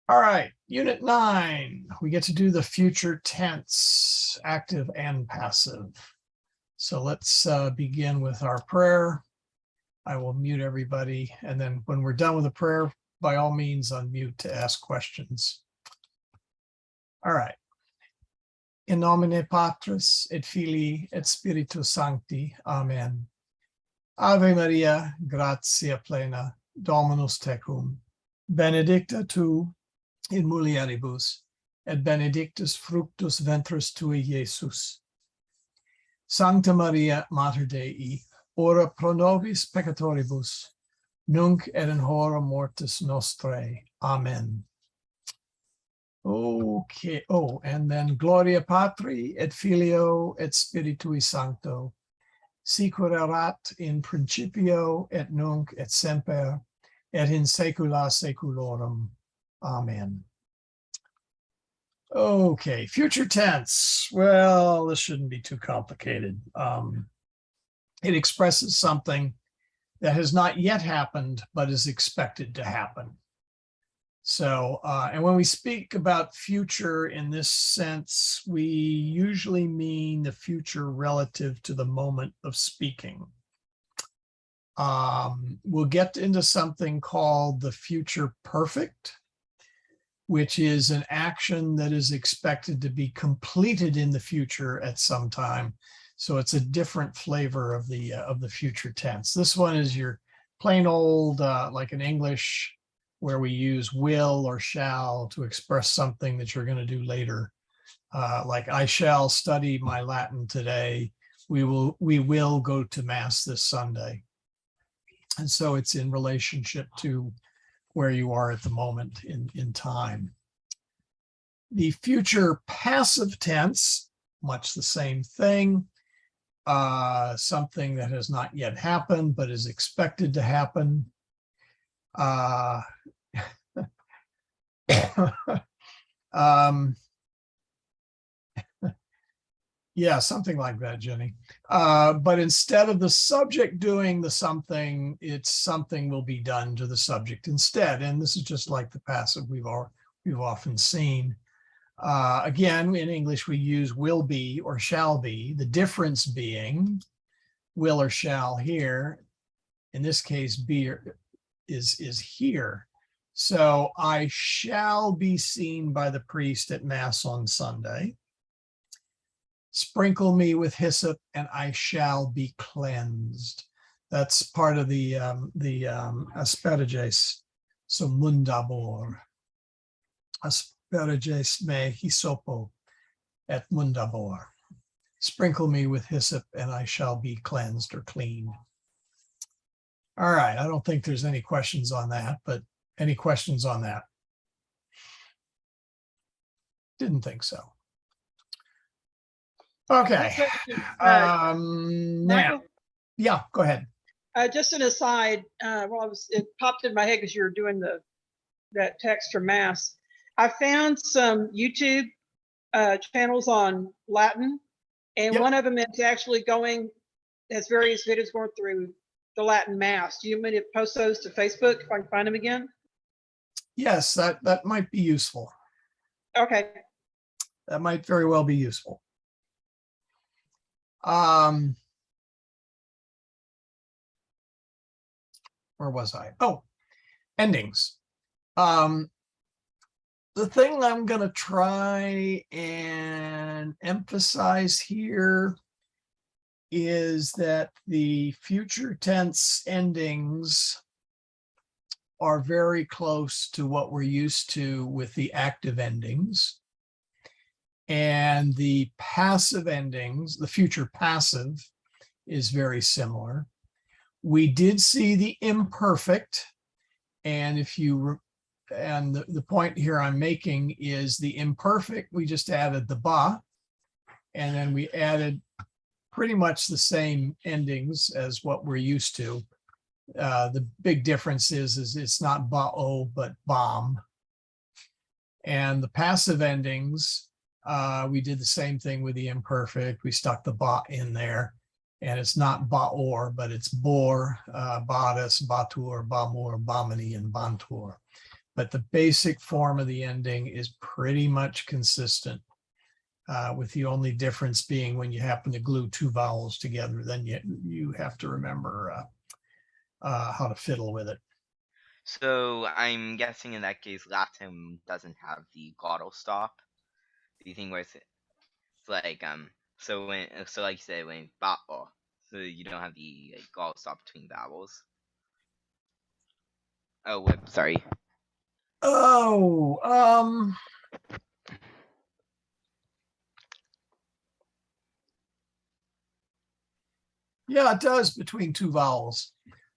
All right, Unit 9. We get to do the future tense, active and passive. So let's begin with our prayer. I will mute everybody, and then when we're done with the prayer, by all means, unmute to ask questions. All right. In nomine Patris et Filii et Spiritus Sancti. Amen. Ave Maria, gratia plena, Dominus tecum, benedicta tu in mulieribus, et benedictus fructus ventris tui, Iesus. Sancta Maria, Mater Dei, ora pro nobis peccatoribus, nunc et in hora mortis nostrae. Amen. Okay. Oh, and then Gloria Patri et Filio et Spiritui Sancto, sicut erat in principio et nunc et semper et in saecula saeculorum. Amen. Okay, future tense. Well, this shouldn't be too complicated. It expresses something that has not yet happened, but is expected to happen. So, and when we speak about future in this sense, we usually mean the future relative to the moment of speaking. We'll get into something called the future perfect, which is an action that is expected to be completed in the future at some time. So it's a different flavor of the future tense. This one is your plain old, like in English, where we use will or shall to express something that you're going to do later. Like I shall study my Latin today. We will go to Mass this Sunday. And so it's in relationship to where you are at the moment in time. The future passive tense, much the same thing. Something that has not yet happened, but is expected to happen. Yeah, something like that, Jenny. But instead of the subject doing the something, it's something will be done to the subject instead. And this is just like the passive we've often seen. Again, in English, we use will be or shall be, the difference being will or shall here. In this case, be is here. So I shall be seen by the priest at Mass on Sunday. Sprinkle me with hyssop and I shall be cleansed. That's part of the asperages. So mundabor. Asperages me hysopo et mundabor. Sprinkle me with hyssop and I shall be cleansed or clean. All right, I don't think there's any questions on that, but any questions on that? Didn't think so. Okay. Now, yeah, go ahead. Just an aside, it popped in my head because you were doing that text for Mass. I found some YouTube channels on Latin, and one of them is actually has various videos going through the Latin Mass. Do you want me to post those to Facebook if I can find them again? Yes, that might be useful. Okay. That might very well be useful. Where was I? Oh, endings. The thing I'm going to try and emphasize here is that the future tense endings are very close to what we're used to with the active endings. And the passive endings, the future passive, is very similar. We did see the imperfect, and the point here I'm making is the imperfect, we just added the ba, and then we added pretty much the same endings as what we're used to. The big difference is it's not ba-o, but bomb. And the passive endings, we did the same thing with the imperfect. We stuck the ba in there, and it's not ba-or, but it's bor, badis, batur, bamur, bamini, and bantur. but the basic form of the ending is pretty much consistent. With the only difference being when you happen to glue two vowels together, then you have to remember how to fiddle with it. So I'm guessing in that case, Latin doesn't have the glottal stop. The thing where it's like so like you said when so you don't have the like, glottal stop between vowels. Oh, sorry. Oh, yeah, it does between two vowels,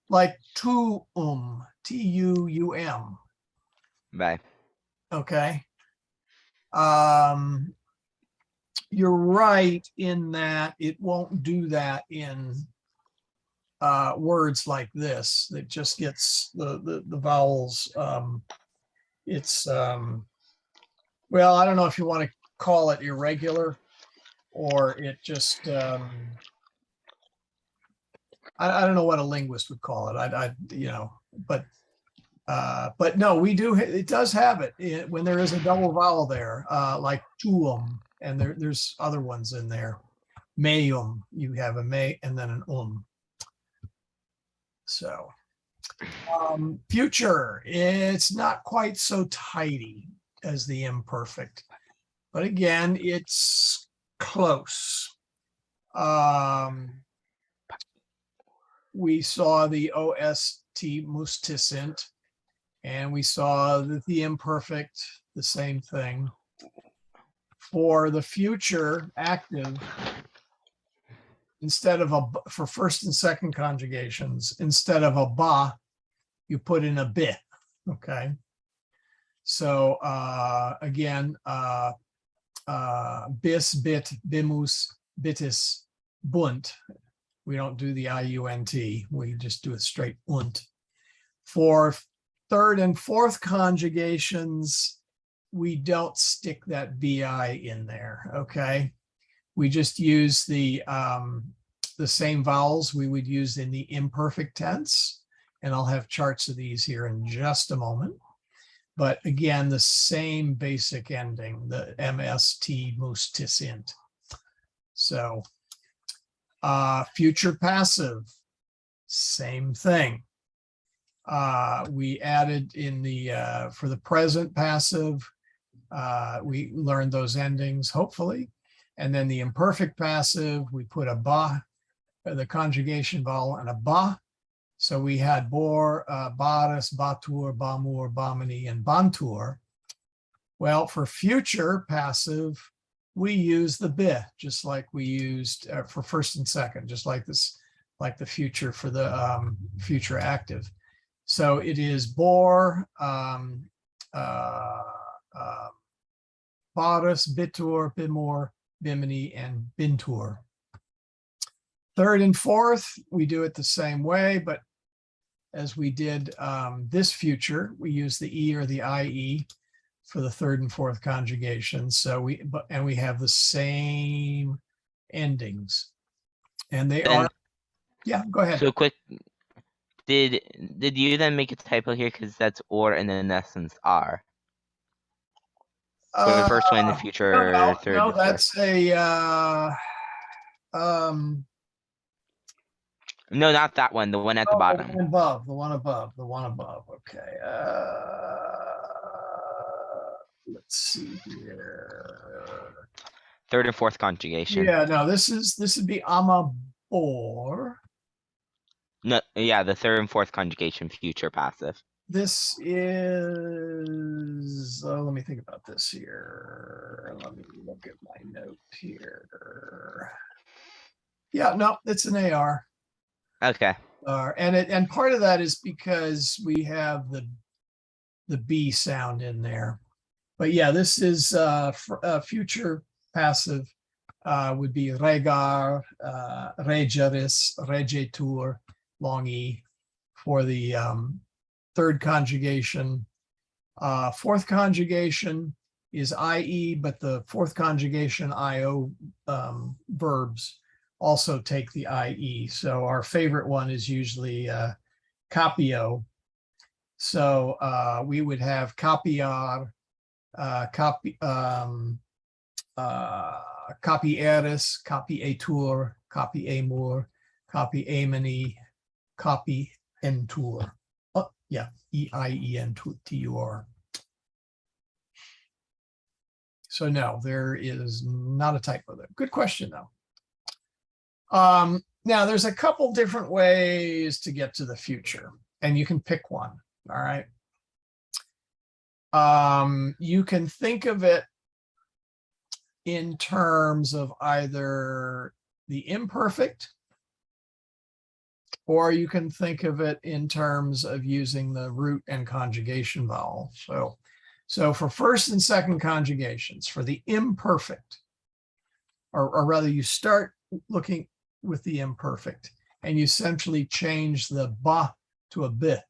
like tuum, Tuum. Bye. Okay. You're right in that it won't do that in words like this. That just gets the vowels. It's well, I don't know if you want to call it irregular or it just I don't know what a linguist would call it. I you know, but no, we do. It does have it when there is a double vowel there, like tuum, and there's other ones in there. Meum, you have a may and then an. So, future, it's not quite so tidy as the imperfect, but again, it's close. We saw the OST musticent, and we saw the imperfect, the same thing. For the future active, instead of for first and second conjugations, instead of a ba, you put in a bit. Okay. So again, bis, bit, bimus, bitis, bunt. We don't do the IUNT. We just do it straight unt. For third and fourth conjugations, we don't stick that BI in there. Okay. We just use the same vowels we would use in the imperfect tense. And I'll have charts of these here in just a moment. But again, the same basic ending, the MST musticint. So future passive, same thing. We added in the for the present passive, we learned those endings, hopefully. And then the imperfect passive, we put a ba, the conjugation vowel, and a ba. So we had bor, baris, batur, bamur, bamini, and bantur. Well, for future passive, we use the bi, just like we used for first and second, just like this, like the future for the future active. So it is bor, baris, bitur, bimor, bimini, and bintur. Third and fourth, we do it the same way, but as we did this future, we use the E or the IE for the third and fourth conjugation. So we have the same endings, and they are. Yeah, go ahead. So quick, did you then make a typo here because that's or and then in essence are? For the first one in the future, third. No, that's a no, not that one. The one at the bottom. The one above. Okay. Let's see here. Third and fourth conjugation. Yeah, no, this would be amabor. No, yeah, the third and fourth conjugation, future passive. This is, let me think about this here. Let me look at my note here. Yeah, no, it's an AR. Okay. And part of that is because we have the B sound in there. But yeah, this is future passive would be regar, regeris, regetur, long E for the third conjugation. Fourth conjugation is IE, but the fourth conjugation IO verbs also take the IE. So our favorite one is usually capio. So we would have copiar, copieres, copietur, copiemur, copiemini, copientur. Oh, yeah, EIENTUR. So no, there is not a typo there. Good question though. Now there's a couple different ways to get to the future, and you can pick one. All right. You can think of it in terms of either the imperfect, or you can think of it in terms of using the root and conjugation vowel. So for first and second conjugations, for the imperfect, or rather you start looking with the imperfect and you essentially change the ba to a bi.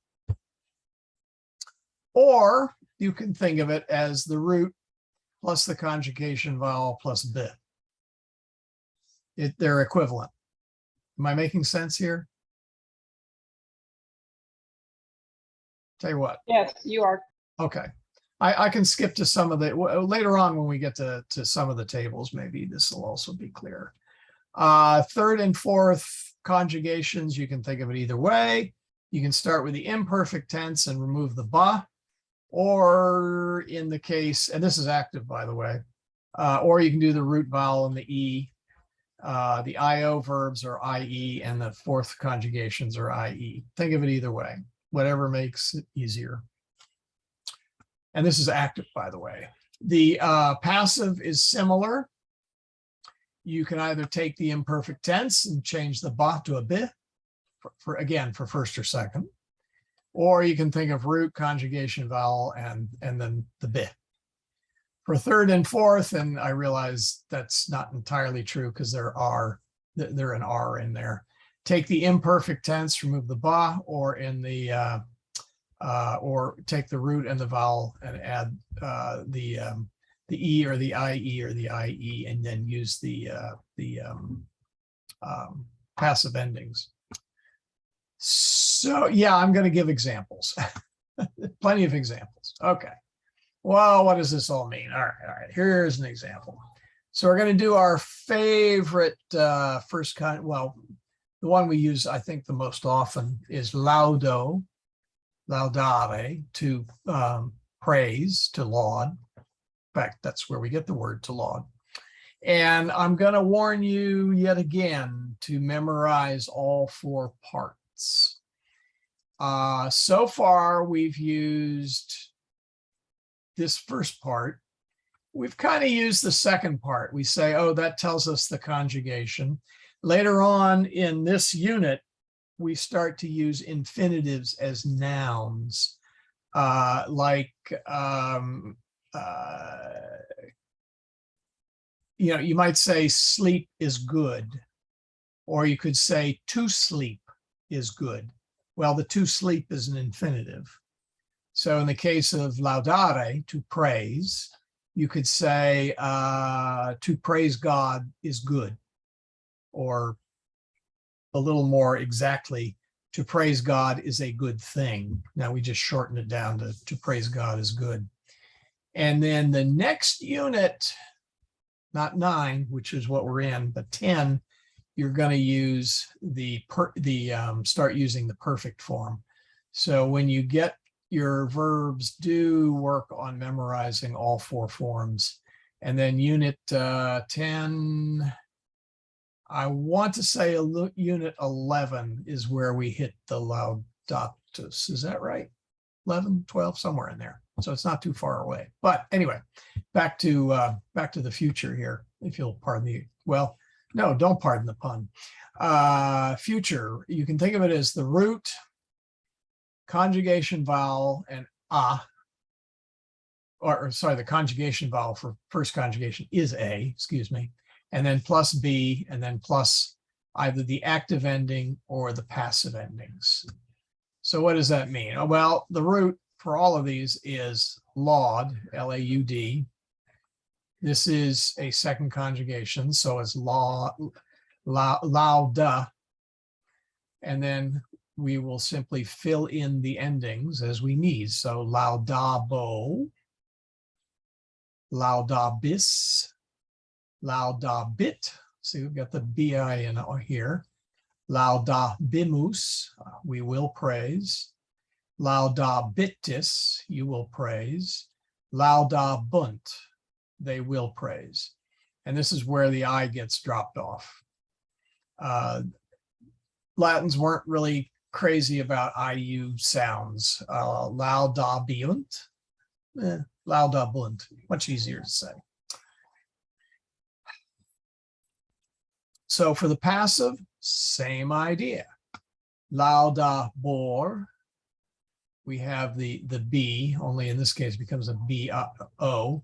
Or you can think of it as the root plus the conjugation vowel plus bi. They're equivalent. Am I making sense here? Tell you what. Yes, you are. Okay. I can skip to some of the, later on when we get to some of the tables, maybe this will also be clear. Third and fourth conjugations, you can think of it either way. You can start with the imperfect tense and remove the ba, or in the case, and this is active, by the way, or you can do the root vowel and the E. The IO verbs are IE and the fourth conjugations are IE. Think of it either way, whatever makes it easier. And this is active, by the way. The passive is similar. You can either take the imperfect tense and change the ba to a bi, again, for first or second, or you can think of root, conjugation vowel, and then the bi. For third and fourth, and I realize that's not entirely true because there an R in there. Take the imperfect tense, remove the ba, or in the or take the root and the vowel and add the E or the IE or the IE, and then use the passive endings. So yeah, I'm going to give examples. Plenty of examples. Okay. Well, what does this all mean? All right. Here's an example. So we're going to do our favorite first kind. Well, the one we use, I think, the most often is laudare, to praise, to laud. In fact, that's where we get the word to laud. And I'm going to warn you yet again to memorize all four parts. So far, we've used this first part. We've kind of used the second part. We say, oh, that tells us the conjugation. Later on in this unit, we start to use infinitives as nouns, you might say sleep is good, or you could say to sleep is good. Well, the to sleep is an infinitive. So in the case of laudare, to praise, you could say to praise God is good, or a little more exactly, to praise God is a good thing. Now we just shortened it down to praise God is good. And then the next unit, not 9, which is what we're in, but 10, you're going to use start using the perfect form. So when you get your verbs, do work on memorizing all four forms. And then unit 10, I want to say unit 11 is where we hit the laudatus. Is that right? 11, 12, somewhere in there. So it's not too far away. But anyway, back to the future here, if you'll pardon the, well, no, don't pardon the pun. Future, you can think of it as the root, conjugation vowel, and or sorry, the conjugation vowel for first conjugation is a, excuse me, and then plus b, and then plus either the active ending or the passive endings. So what does that mean? Well, the root for all of these is laud, L-A-U-D. This is a second conjugation, so it's lauda. And then we will simply fill in the endings as we need. So laudabo, laudabis, laudabit. See, we've got the bi in here. Laudabimus, we will praise. Laudabitis, you will praise. Laudabunt, they will praise. And this is where the I gets dropped off. Latins weren't really crazy about IU sounds. Laudabiunt, laudabunt, much easier to say. So for the passive, same idea. Laudabor, we have the B, only in this case becomes a B-O.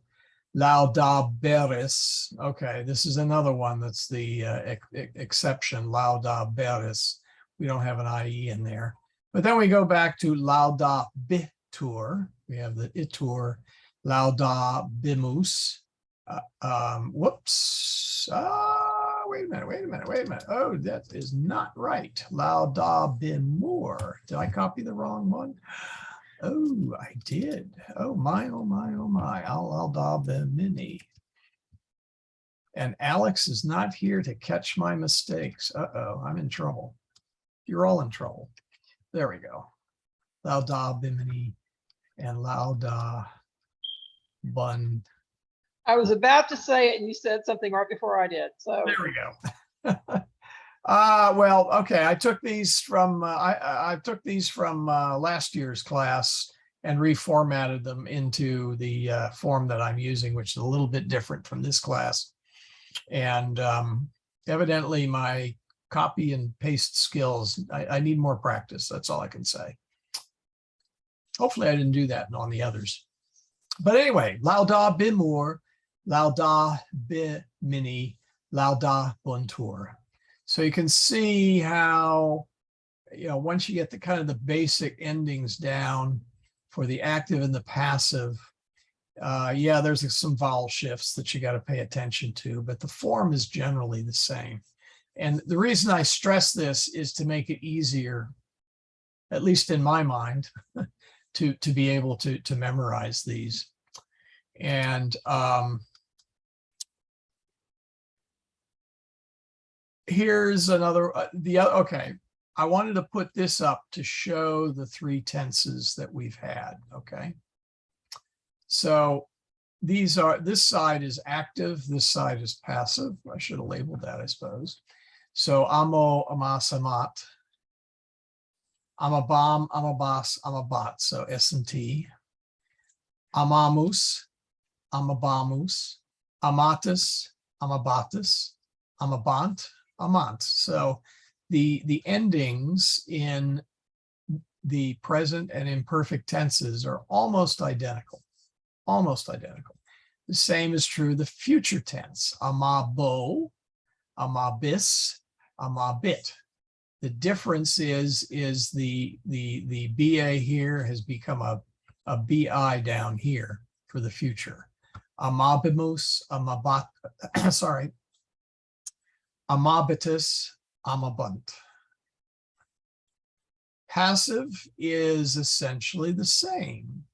Laudaberis, okay, this is another one that's the exception, laudaberis. We don't have an IE in there. But then we go back to laudabitur. We have the itur, laudabimus. Whoops. Wait a minute. Oh, that is not right. Laudabimur. Did I copy the wrong one? Oh, I did. Oh my, oh my, oh my. Laudabimini. And Alex is not here to catch my mistakes. Uh-oh, I'm in trouble. You're all in trouble. There we go. Laudabimini and laudabun. I was about to say it and you said something right before I did. So there we go. Well, okay. I took these from I took these from last year's class and reformatted them into the form that I'm using, which is a little bit different from this class. And evidently my copy and paste skills, I need more practice. That's all I can say. Hopefully I didn't do that on the others. But anyway, laudabimur, laudabimini, laudabuntur. So you can see how, once you get the kind of the basic endings down for the active and the passive, yeah, there's some vowel shifts that you got to pay attention to, but the form is generally the same. And the reason I stress this is to make it easier, at least in my mind, to be able to memorize these. And here's another, okay, I wanted to put this up to show the three tenses that we've had, okay? So these are, this side is active, this side is passive. I should have labeled that, I suppose. So amo, amas, amat. Amabam, amabas, amabat. So S&T. Amamus, amabamus. Amatus, amabatus. Amabant, amant. So the endings in the present and imperfect tenses are almost identical. Almost identical. The same is true the future tense. Amabo, amabis, amabit. The difference is the BA here has become a BI down here for the future. Amabimus, amabat, sorry, amabitus, amabunt. Passive is essentially the same,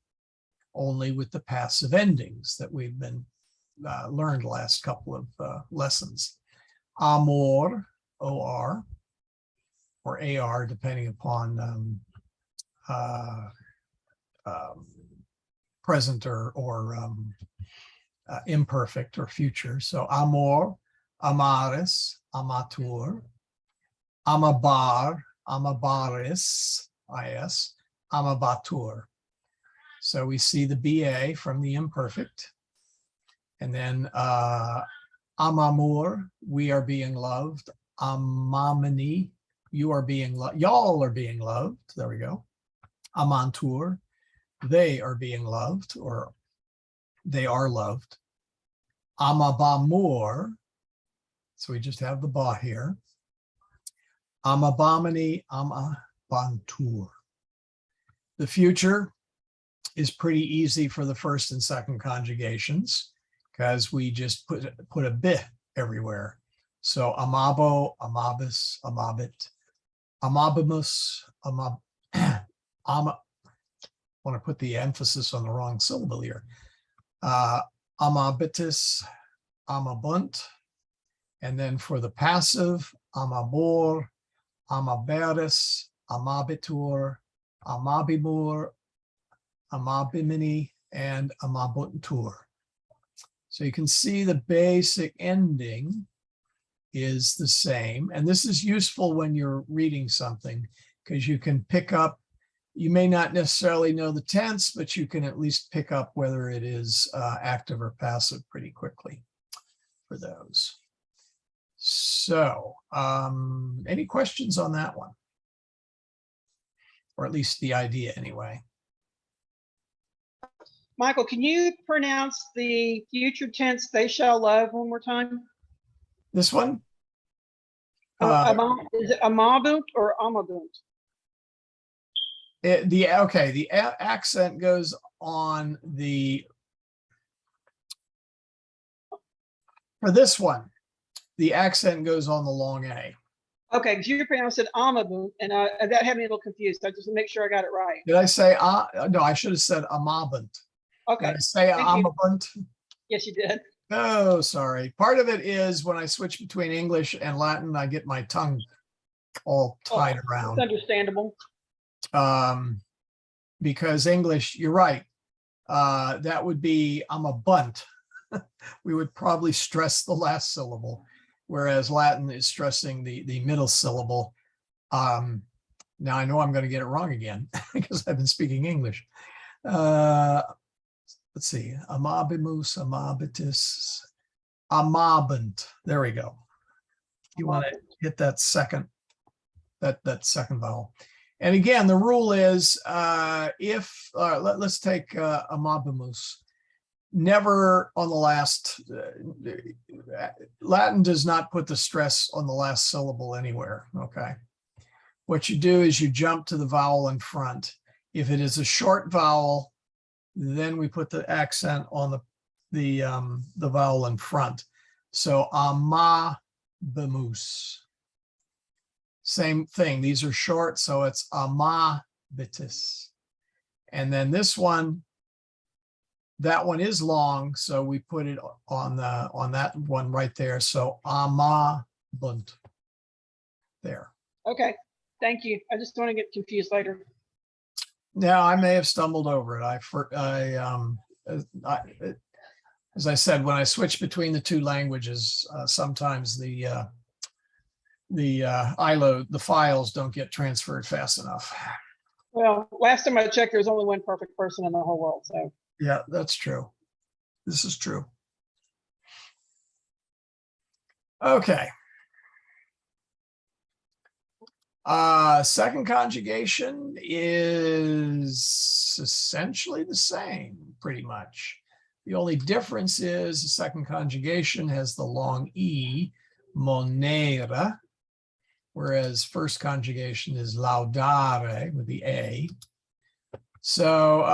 only with the passive endings that we've been learned the last couple of lessons. Amor, OR, or AR, depending upon present or imperfect or future. So amor, amaris, amatur, amabar, amabaris, is, amabatur. So we see the BA from the imperfect. And then amamur, we are being loved. Amamini, you are being loved. Y'all are being loved. There we go. Amantur, they are being loved, or they are loved. Amabamur, so we just have the ba here. Amabamini, amabantur. The future is pretty easy for the first and second conjugations because we just put a bit everywhere. So amabo, amabis, amabit. amabimus, ama, want to put the emphasis on the wrong syllable here. Amabitis, amabunt. And then for the passive, amabor, amaberis, amabitur, amabimur, amabimini, and amabuntur. So you can see the basic ending is the same. And this is useful when you're reading something because you can pick up, you may not necessarily know the tense, but you can at least pick up whether it is active or passive pretty quickly for those. So any questions on that one? Or at least the idea anyway. Michael, can you pronounce the future tense "they shall love" one more time? This one? Is it amabunt or amabunt? The accent goes on the, for this one, the accent goes on the long A. Okay, because you pronounced it amabunt, and that had me a little confused. I just want to make sure I got it right. Did I say, no, I should have said amabant. Okay. Did I say Thank you. amabant? Yes, you did. Oh, sorry. Part of it is when I switch between English and Latin, I get my tongue all tied It's around. understandable. Because English, you're right. That would be I'm a bunt. We would probably stress the last syllable, whereas Latin is stressing the middle syllable. Now I know I'm going to get it wrong again because I've been speaking English. Let's see, amabimus, amabitis, amabant. There we go. You want to hit that second, that second vowel. And again, the rule is if let's take amabimus. Never on the last. Latin does not put the stress on the last syllable anywhere. Okay. What you do is you jump to the vowel in front. If it is a short vowel, then we put the accent on the vowel in front. So amabimus. Same thing. These are short, so it's amabitis. And then this one, that one is long, so we put it on that one right there. So amabunt. There. Okay, thank you. I just don't want to get confused later. Now I may have stumbled over it. As I said, when I switch between the two languages, sometimes the files don't get transferred fast enough. Well, last time I checked, there's only one perfect person in the whole world. So Yeah, that's true. This is true. Okay. Second conjugation is essentially the same, pretty much. The only difference is the second conjugation has the long E, monera, whereas first conjugation is laudare with the A. So,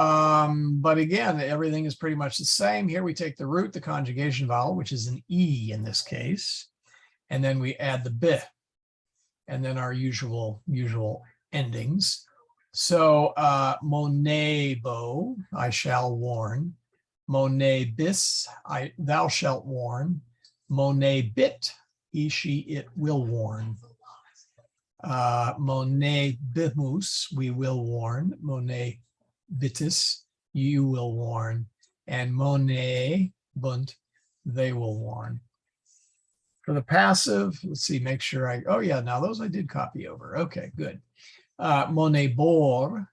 but again, everything is pretty much the same. Here we take the root, the conjugation vowel, which is an E in this case, and then we add the B, and then our usual endings. So, monebo, I shall warn. Monebis, thou shalt warn. Monebit, he, she, it will warn. Monebimus, we will warn. Monebitis, you will warn. And monebunt, they will warn. For the passive, let's see, make sure oh yeah, now those I did copy over. Okay, good. Monebor,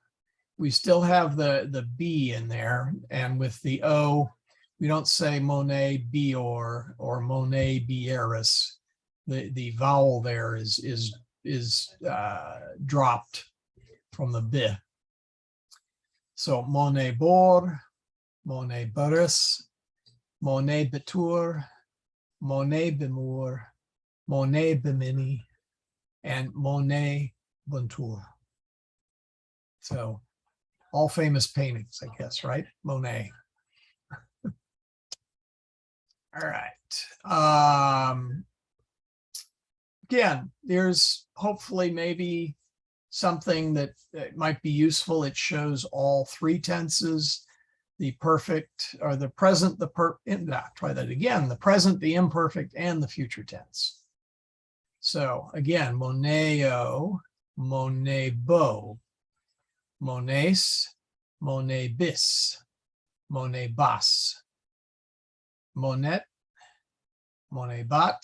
we still have the B in there, and with the O, we don't say monebior or monebieris. The vowel there is dropped from the B. So monebor, moneburis, monebitur, monebimur, monebimini, and monebuntur. So all famous paintings, I guess, right? Monet. All right. Again, there's hopefully maybe something that might be useful. It shows all three tenses, the perfect or the present, try that again, the present, the imperfect, and the future tense. So again, moneo, monebo, mones, monebis, monebas, monet, monebat,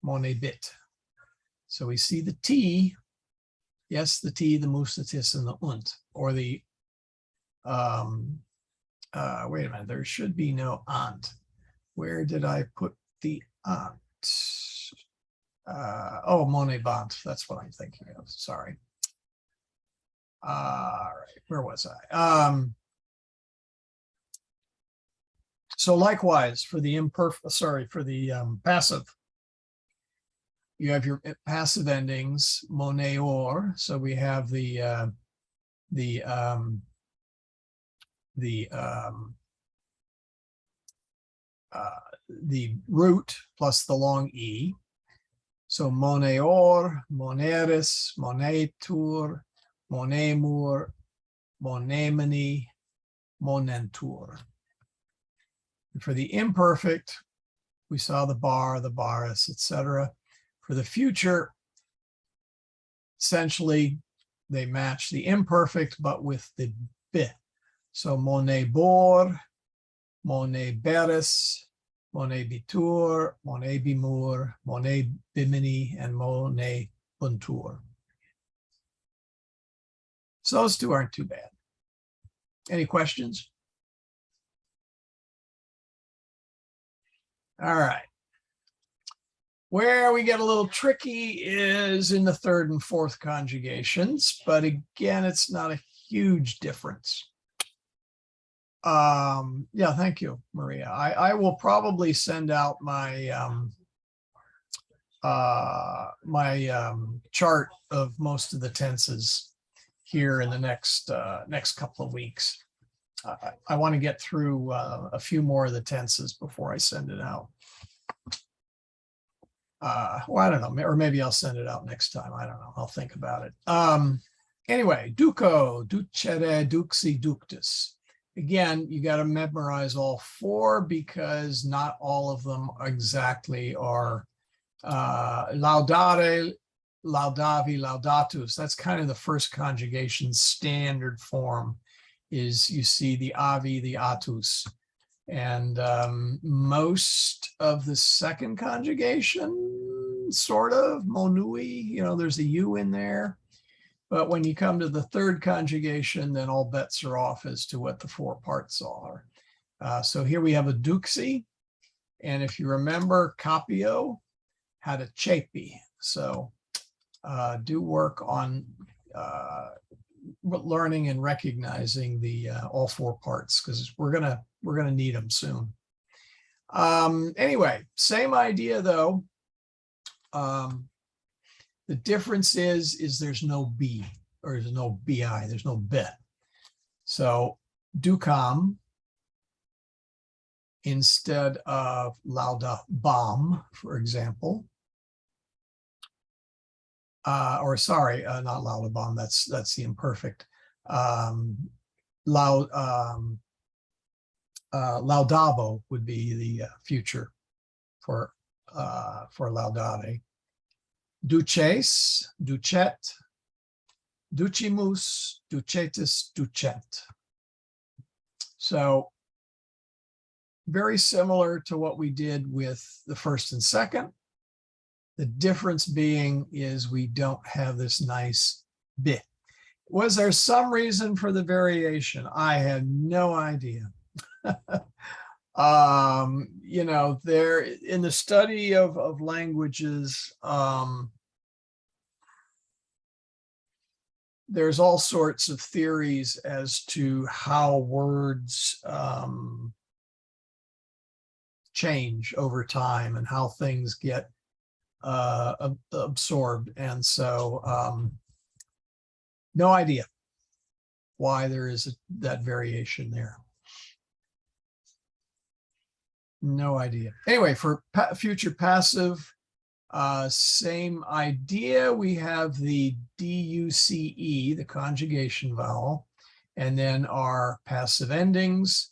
monebit. So we see the T, yes, the T, the musatis, and the unt, or the, wait a minute, there should be no ant. Where did I put the ant? Oh, monebant, that's what I'm thinking of, sorry. All right, where was I? So likewise, for the passive, you have your passive endings, moneor. So we have the root plus the long E. So moneor, moneris, monetur, monemur, monemini, monentur. And for the imperfect, we saw the bar, the baris, etc. For the future, essentially, they match the imperfect, but with the b. So monebor, moneberis, monebitur, monebimur, monebimini, and monebuntur. So those two aren't too bad. Any questions? All right. Where we get a little tricky is in the third and fourth conjugations, but again, it's not a huge difference. Yeah, thank you, Maria. I will probably send out my chart of most of the tenses here in the next couple of weeks. I want to get through a few more of the tenses before I send it out. Well, I don't know, or maybe I'll send it out next time. I don't know. I'll think about it. Anyway, duco, ducere, duxi, ductus. Again, you got to memorize all four because not all of them exactly are laudare, laudavi, laudatus. That's kind of the first conjugation standard form is you see the avi, the atus. And most of the second conjugation, sort of, monui, there's a U in there. But when you come to the third conjugation, then all bets are off as to what the four parts are. So here we have a duxi. And if you remember, capio had a chepi. So do work on learning and recognizing the all four parts, because we're gonna need them soon. Anyway, same idea though. The difference is there's no B, or there's no BI, there's no bit. So ducam instead of laudabam, for example. Or sorry, not laudabam, that's the imperfect. Laudabo would be the future for laudare. Duces, ducet, ducimus, ducetus, ducet. So very similar to what we did with the first and second. The difference being is we don't have this nice bit. Was there some reason for the variation? I had no idea. There in the study of languages, there's all sorts of theories as to how words change over time and how things get absorbed. And so no idea why there is that variation there. No idea. Anyway, for future passive, Same idea. We have the D-U-C-E, the conjugation vowel, and then our passive endings,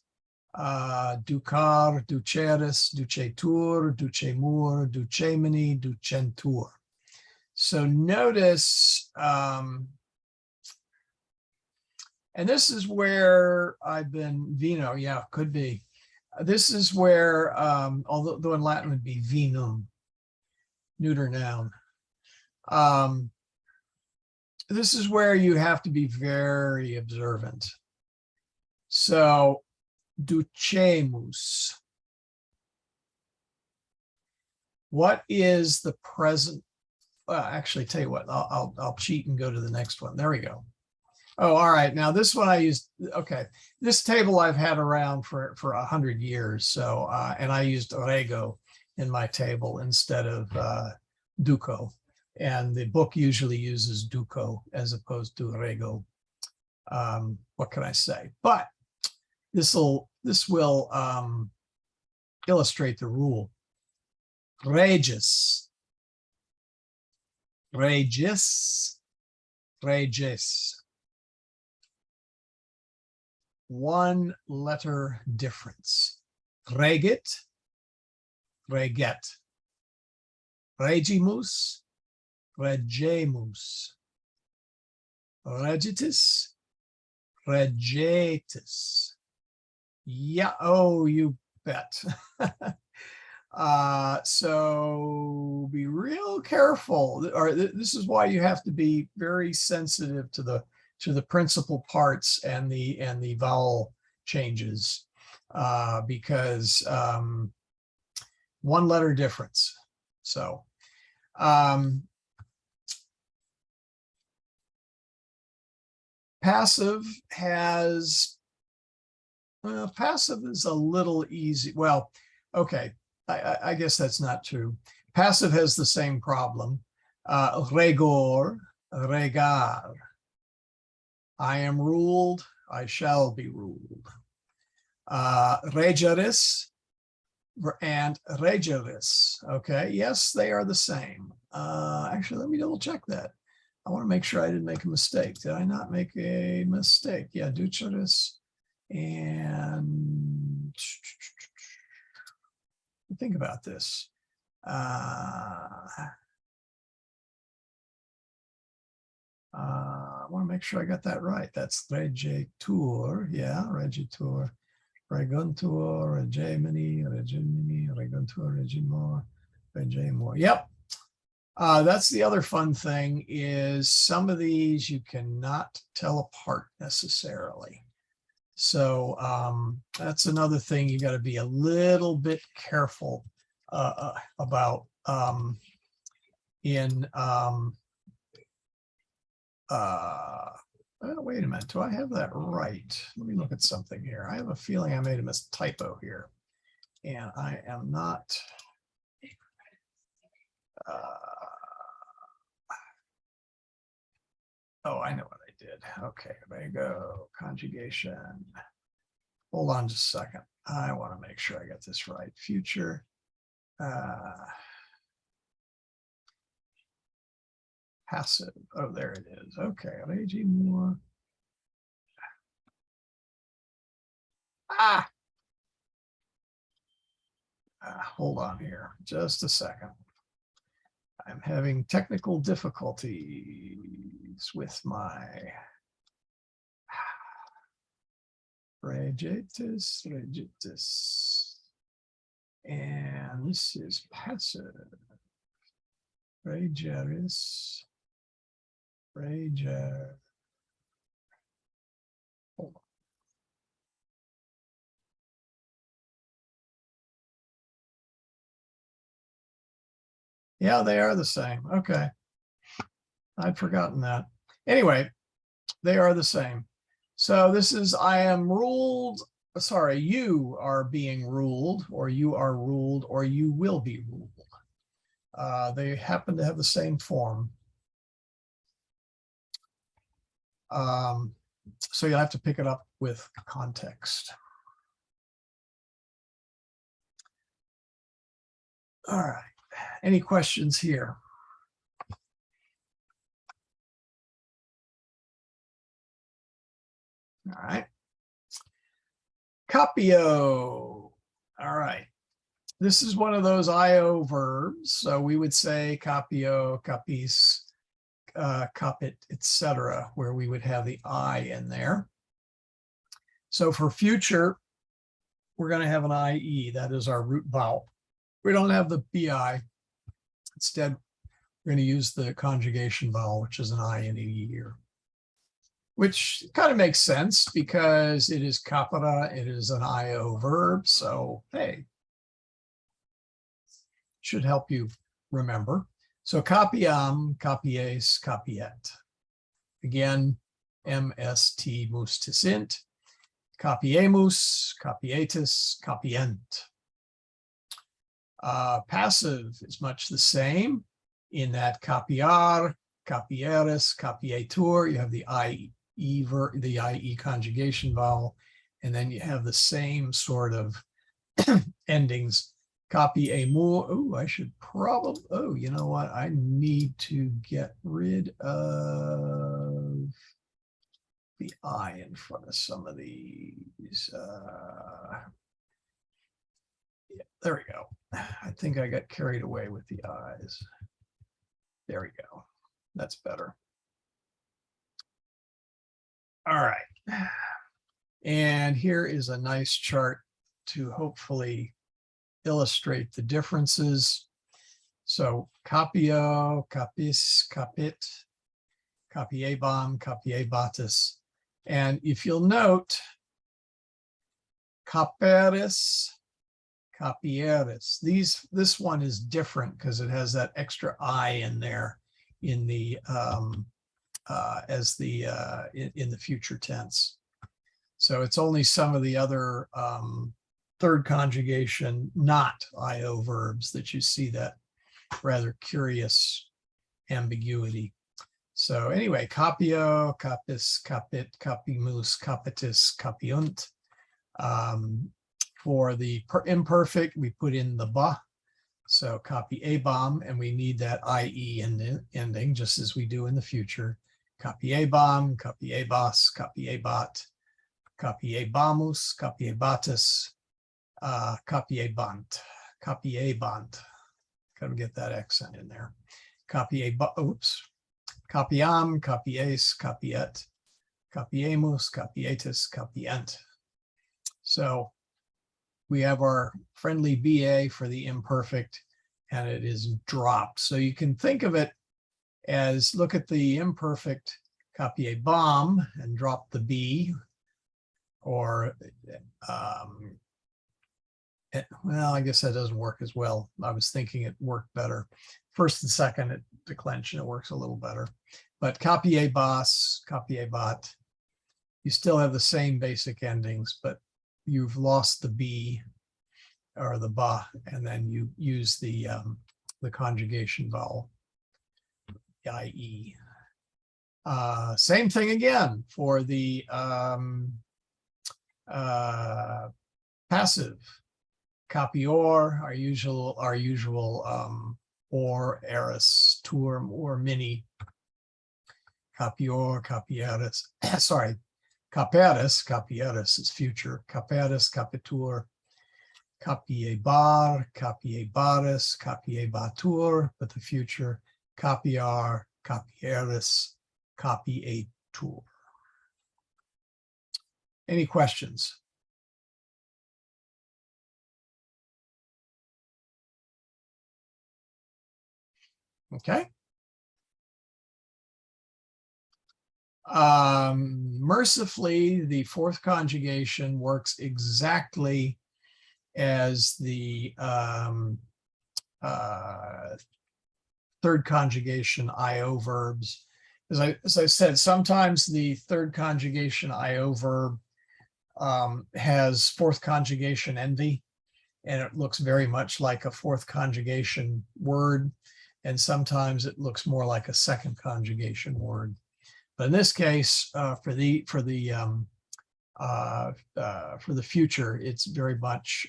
ducar, duceris, ducetur, ducemur, ducemini, ducentur. So notice, and this is where I've been, vino, yeah, could be. This is where, although in Latin would be vinum, neuter noun. This is where you have to be very observant. So, ducemus. What is the present? Actually, tell you what, I'll cheat and go to the next one. There we go. Oh, all right. Now this one I used. Okay, this table I've had around for 100 years. So, and I used rego in my table instead of duco, and the book usually uses duco as opposed to rego. What can I say? But this will illustrate the rule. Regis, regis, regis. One letter difference. Regit, reget. Regimus, regemus. Regitis, regetis. Yeah, oh, you bet. So be real careful, or this is why you have to be very sensitive to the principal parts and the vowel changes, because one letter difference. So passive has, passive is a little easy. Well, okay, I guess that's not true. Passive has the same problem. Regor, regar. I am ruled, I shall be ruled. Regeris and regeris. Okay, yes, they are the same. Actually, let me double check that. I want to make sure I didn't make a mistake. Did I not make a mistake? Yeah, duceris and think about this. I want to make sure I got that right. That's regitur, yeah, regitur, reguntur, regemini, regemini, reguntur, regimor, regemor. Yep. That's the other fun thing is some of these you cannot tell apart necessarily. So that's another thing you got to be a little bit careful about wait a minute, do I have that right? Let me look at something here. I have a feeling I made a typo here, and I am not. Oh, I know what I did. Okay, there you go. Conjugation. Hold on just a second. I want to make sure I got this right. Future. Passive. Oh, there it is. Okay. Regimor. Hold on here. Just a second. I'm having technical difficulties with my regitis, regitis. And this is passive. Regeris. Reger. Hold on. Yeah, they are the same. Okay. I'd forgotten that. Anyway, they are the same. So this is, I am ruled, sorry, you are being ruled, or you are ruled, or you will be ruled. They happen to have the same form. So you'll have to pick it up with context. All right. Any questions here? All right. Copio. All right. This is one of those IO verbs. So we would say copio, copies, copit, etc., where we would have the I in there. So for future, we're going to have an IE. That is our root vowel. We don't have the BI. Instead, we're going to use the conjugation vowel, which is an I and E here. Which kind of makes sense because it is capita, it is an IO verb. So, hey, should help you remember. So copiam, copies, copiet. Again, MST mus int, copiemus, copietis, copient. Passive is much the same in that copiar, copieris, copietur. You have the IE conjugation vowel, and then you have the same sort of endings. Copiemu. Oh, I should probably. Oh, you know what? I need to get rid of the I in front of some of these. Yeah, there we go. I think I got carried away with the I's. There we go. That's better. All right. And here is a nice chart to hopefully illustrate the differences. So copio, copis, capit, copiebam, copiebatis. And if you'll note, coperis, copieris. This one is different because it has that extra I in there in the in the future tense. So it's only some of the other third conjugation, not IO verbs that you see that rather curious ambiguity. So anyway, copio, copis, capit, copimus, capitis, capiunt. For the imperfect, we put in the ba. So copiebam, and we need that IE in the ending, just as we do in the future. Copiebam, copiebas, copiebat, copiebamus, copiebatis, copiebant, copiebant. Gotta get that accent in there. Oops. Copiam, copies, copiet, copiemus, copietis, copient. So we have our friendly BA for the imperfect, and it is dropped. So you can think of it as, look at the imperfect, copiebam, and drop the B, or well, I guess that doesn't work as well. I was thinking it worked better. First and second at declension, it works a little better. But copiebas, copiebat, you still have the same basic endings, but you've lost the B or the ba, and then you use the conjugation vowel, IE. Same thing again for the passive. Copior, our usual or eris, tour, or mini. Copior, copieris, sorry, caperis, copieris is future. Caperis, capitur, copiebar, copiebaris, copiebatur, but the future. Copiar, copieris, copietur. Any questions? Okay. Mercifully, the fourth conjugation works exactly as the third conjugation IO verbs. As I said, sometimes the third conjugation IO verb has fourth conjugation envy, and it looks very much like a fourth conjugation word. And sometimes it looks more like a second conjugation word. But in this case, for the future, it's very much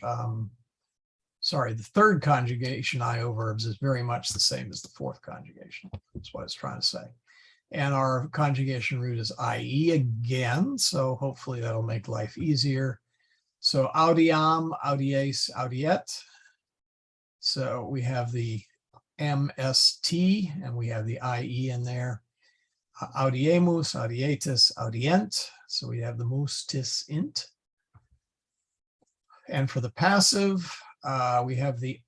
sorry, the third conjugation IO verbs is very much the same as the fourth conjugation. That's what I was trying to say. And our conjugation root is IE again, so hopefully that'll make life easier. So audiam, audies, audiet. So we have the MST and we have the IE in there. Audiemus, audietis, audient. So we have the mus, tis, int. And for the passive, we have the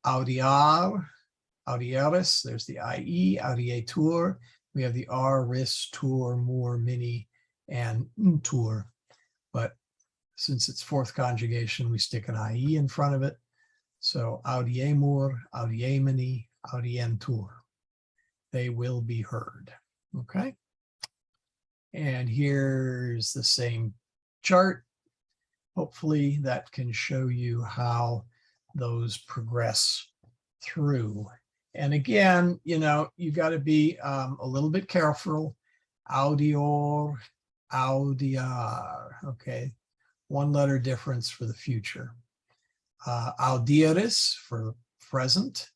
audiar, audieris. There's the IE, audietur. We have the R, ris, tur, mur, mini, and untur. But since it's fourth conjugation, we stick an IE in front of it. So audiemur, audiemini, audientur. They will be heard. Okay. And here's the same chart. Hopefully that can show you how those progress through. And again, you know, you got to be a little bit careful. Audior, audiar. Okay. One letter difference for the future. Audieris for present.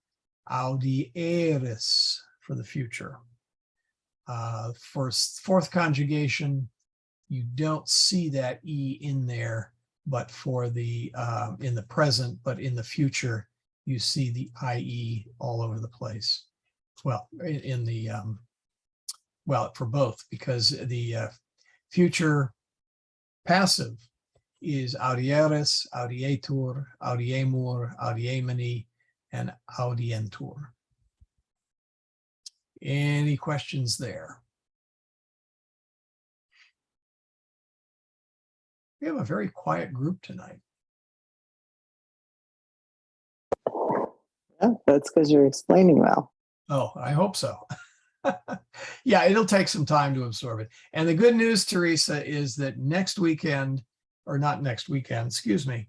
Audieris for the future. For fourth conjugation, you don't see that E in there, but for the in the present, but in the future, you see the IE all over the place. Well, in the, well, for both, because the future passive is audieris, audietur, audiemur, audiemini, and audientur. Any questions there? We have a very quiet group tonight. Yeah, that's because you're explaining well. Oh, I hope so. Yeah, it'll take some time to absorb it. And the good news, Teresa, is that next weekend, or not next weekend, excuse me.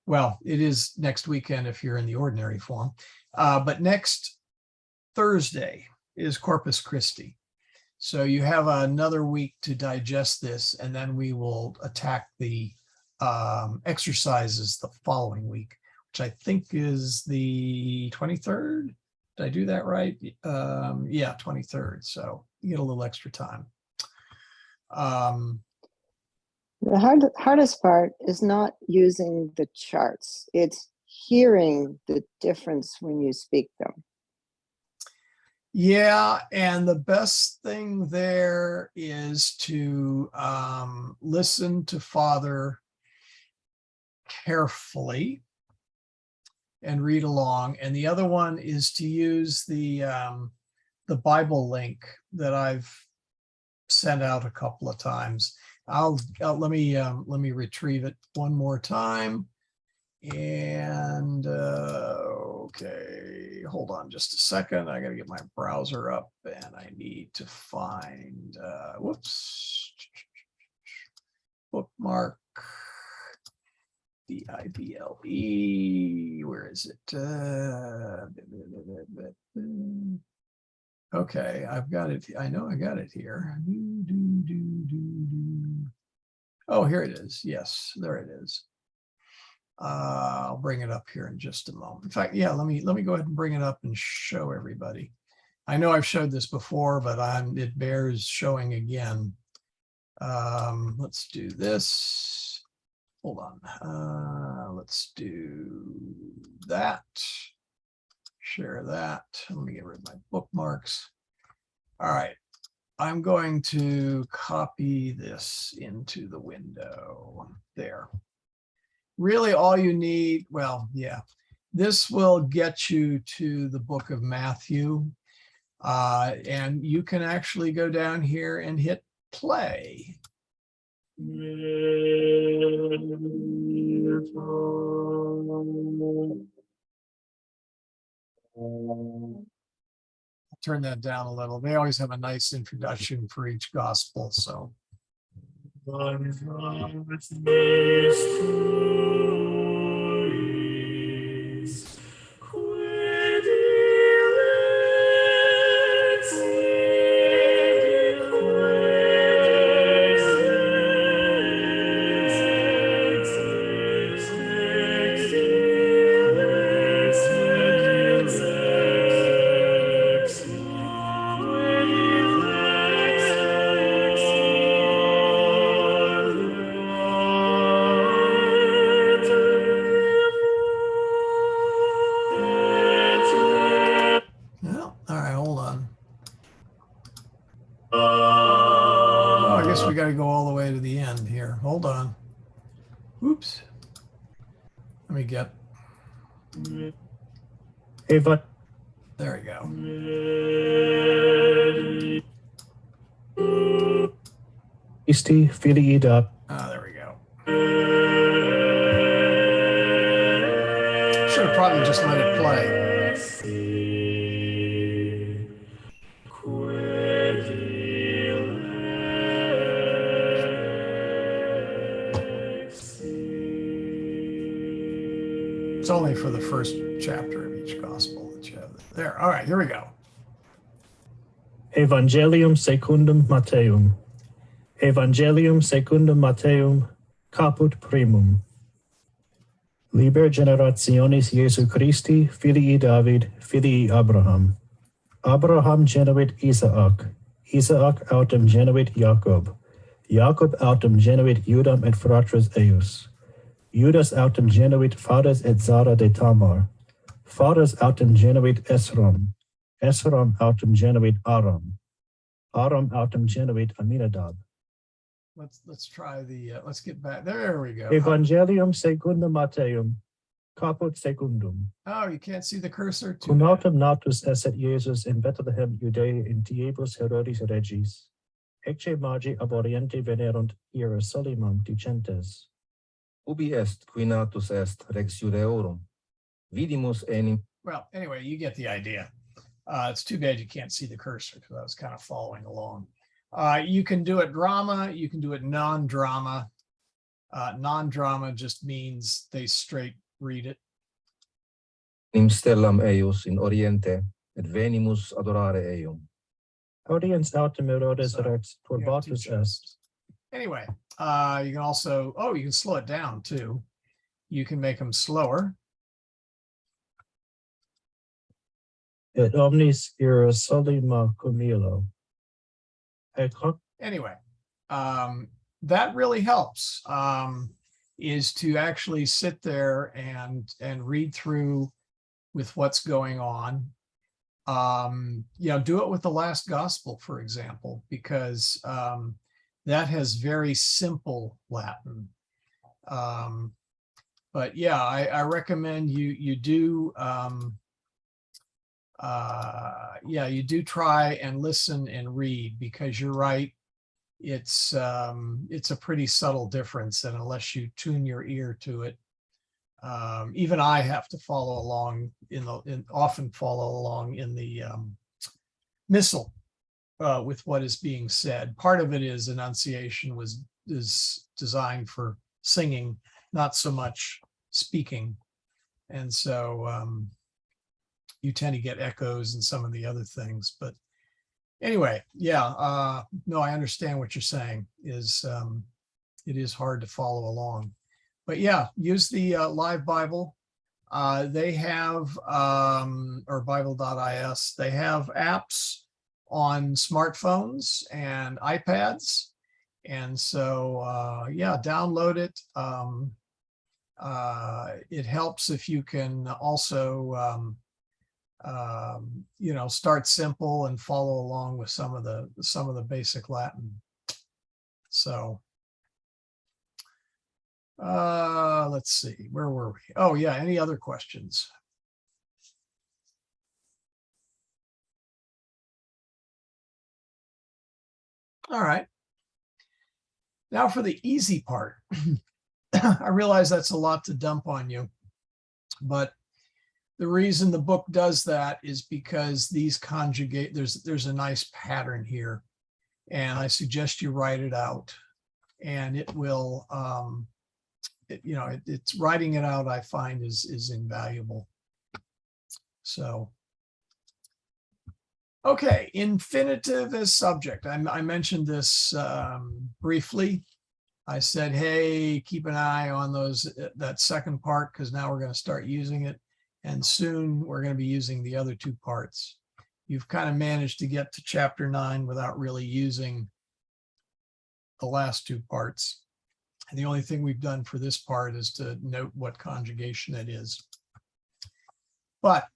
Well, it is next weekend if you're in the ordinary form, but next Thursday is Corpus Christi. So you have another week to digest this, and then we will attack the exercises the following week, which I think is the 23rd. Did I do that right? Yeah, 23rd. So you get a little extra time. The hardest part is not using the charts. It's hearing the difference when you speak them. Yeah, and the best thing there is to listen to Father carefully and read along. And the other one is to use the Bible link that I've sent out a couple of times. Let me retrieve it one more time. And okay, hold on just a second. I got to get my browser up, and I need to find whoops, bookmark Bible. Where is it? Okay, I've got it. I know I got it here. Oh, here it is. Yes, there it is. I'll bring it up here in just a moment. In fact, yeah, let me go ahead and bring it up and show everybody. I know I've showed this before, but it bears showing again. Let's do this. Hold on. Let's do that. Share that. Let me get rid of my bookmarks. All right. I'm going to copy this into the window there. Really all you need, well, yeah, this will get you to the book of Matthew. And you can actually go down here and hit play. Turn that down a little. They always have a nice introduction for each gospel, so. got to go all the way to the end here. Hold on. Oops. Let me get. Eva. There we go. Isti filiida. Ah, there we go. Should have probably just let it play. It's only for the first chapter of each gospel that you have there. All right, here we go. Evangelium secundum Matteum. Evangelium secundum Matteum, caput primum. Liber generationis Iesu Christi, filii David, filii Abraham. Abraham genuit Isaac. Isaac autem genuit Jacob. Jacob autem genuit Judam et fratres eius. Judas autem genuit Fares et Zara de Tamar. Fares autem genuit Esrom. Esrom autem genuit Aram. Aram autem genuit Aminadab. Let's try the. Let's get back. There we go. Evangelium secundum Matteum, caput secundum. Oh, you can't see the cursor. Too Cum bad. autem natus esset Iesus in Bethlehem Judae in diebus Herodis regis. Ecce magi ab oriente venerunt Hierosolymam dicentes. Ubi est qui natus est Rex Judeorum? Vidimus enim. Well, anyway, you get the idea. It's too bad you can't see the cursor because I was kind of following along. You can do it drama. You can do it non-drama. Non-drama just means they straight read it. Nim stellam eius in oriente, et venimus adorare eum. Audiens autem Herodes So, rex You have two turbatus est. chests. Anyway, you can also, you can slow it down too. You can make them slower. Et omnis Hierosolyma cumilo. Et hoc Anyway, that really helps, is to actually sit there and read through with what's going on. Do it with the last gospel, for example, because that has very simple Latin. But yeah, I recommend you do you do try and listen and read, because you're right. It's a pretty subtle difference, and unless you tune your ear to it, even I have to follow along often follow along in the missal with what is being said. Part of it is enunciation is designed for singing, not so much speaking, and so you tend to get echoes and some of the other things. But anyway, yeah, no, I understand what you're saying. It is hard to follow along, but yeah, use the Live Bible. They have or Bible.is. They have apps on smartphones and iPads, and so yeah, download it. It helps if you can also start simple and follow along with some of the basic Latin. So let's see, where were we? Oh yeah, any other questions? All right, now for the easy part. I realize that's a lot to dump on you, but the reason the book does that is because these conjugate, there's a nice pattern here, and I suggest you write it out, and it will, it's writing it out, I find is invaluable. So, okay, infinitive as subject. I mentioned this briefly. I said, hey, keep an eye on that second part, because now we're going to start using it. And soon we're going to be using the other two parts. You've kind of managed to get to chapter 9 without really using the last two parts. And the only thing we've done for this part is to note what conjugation it is. But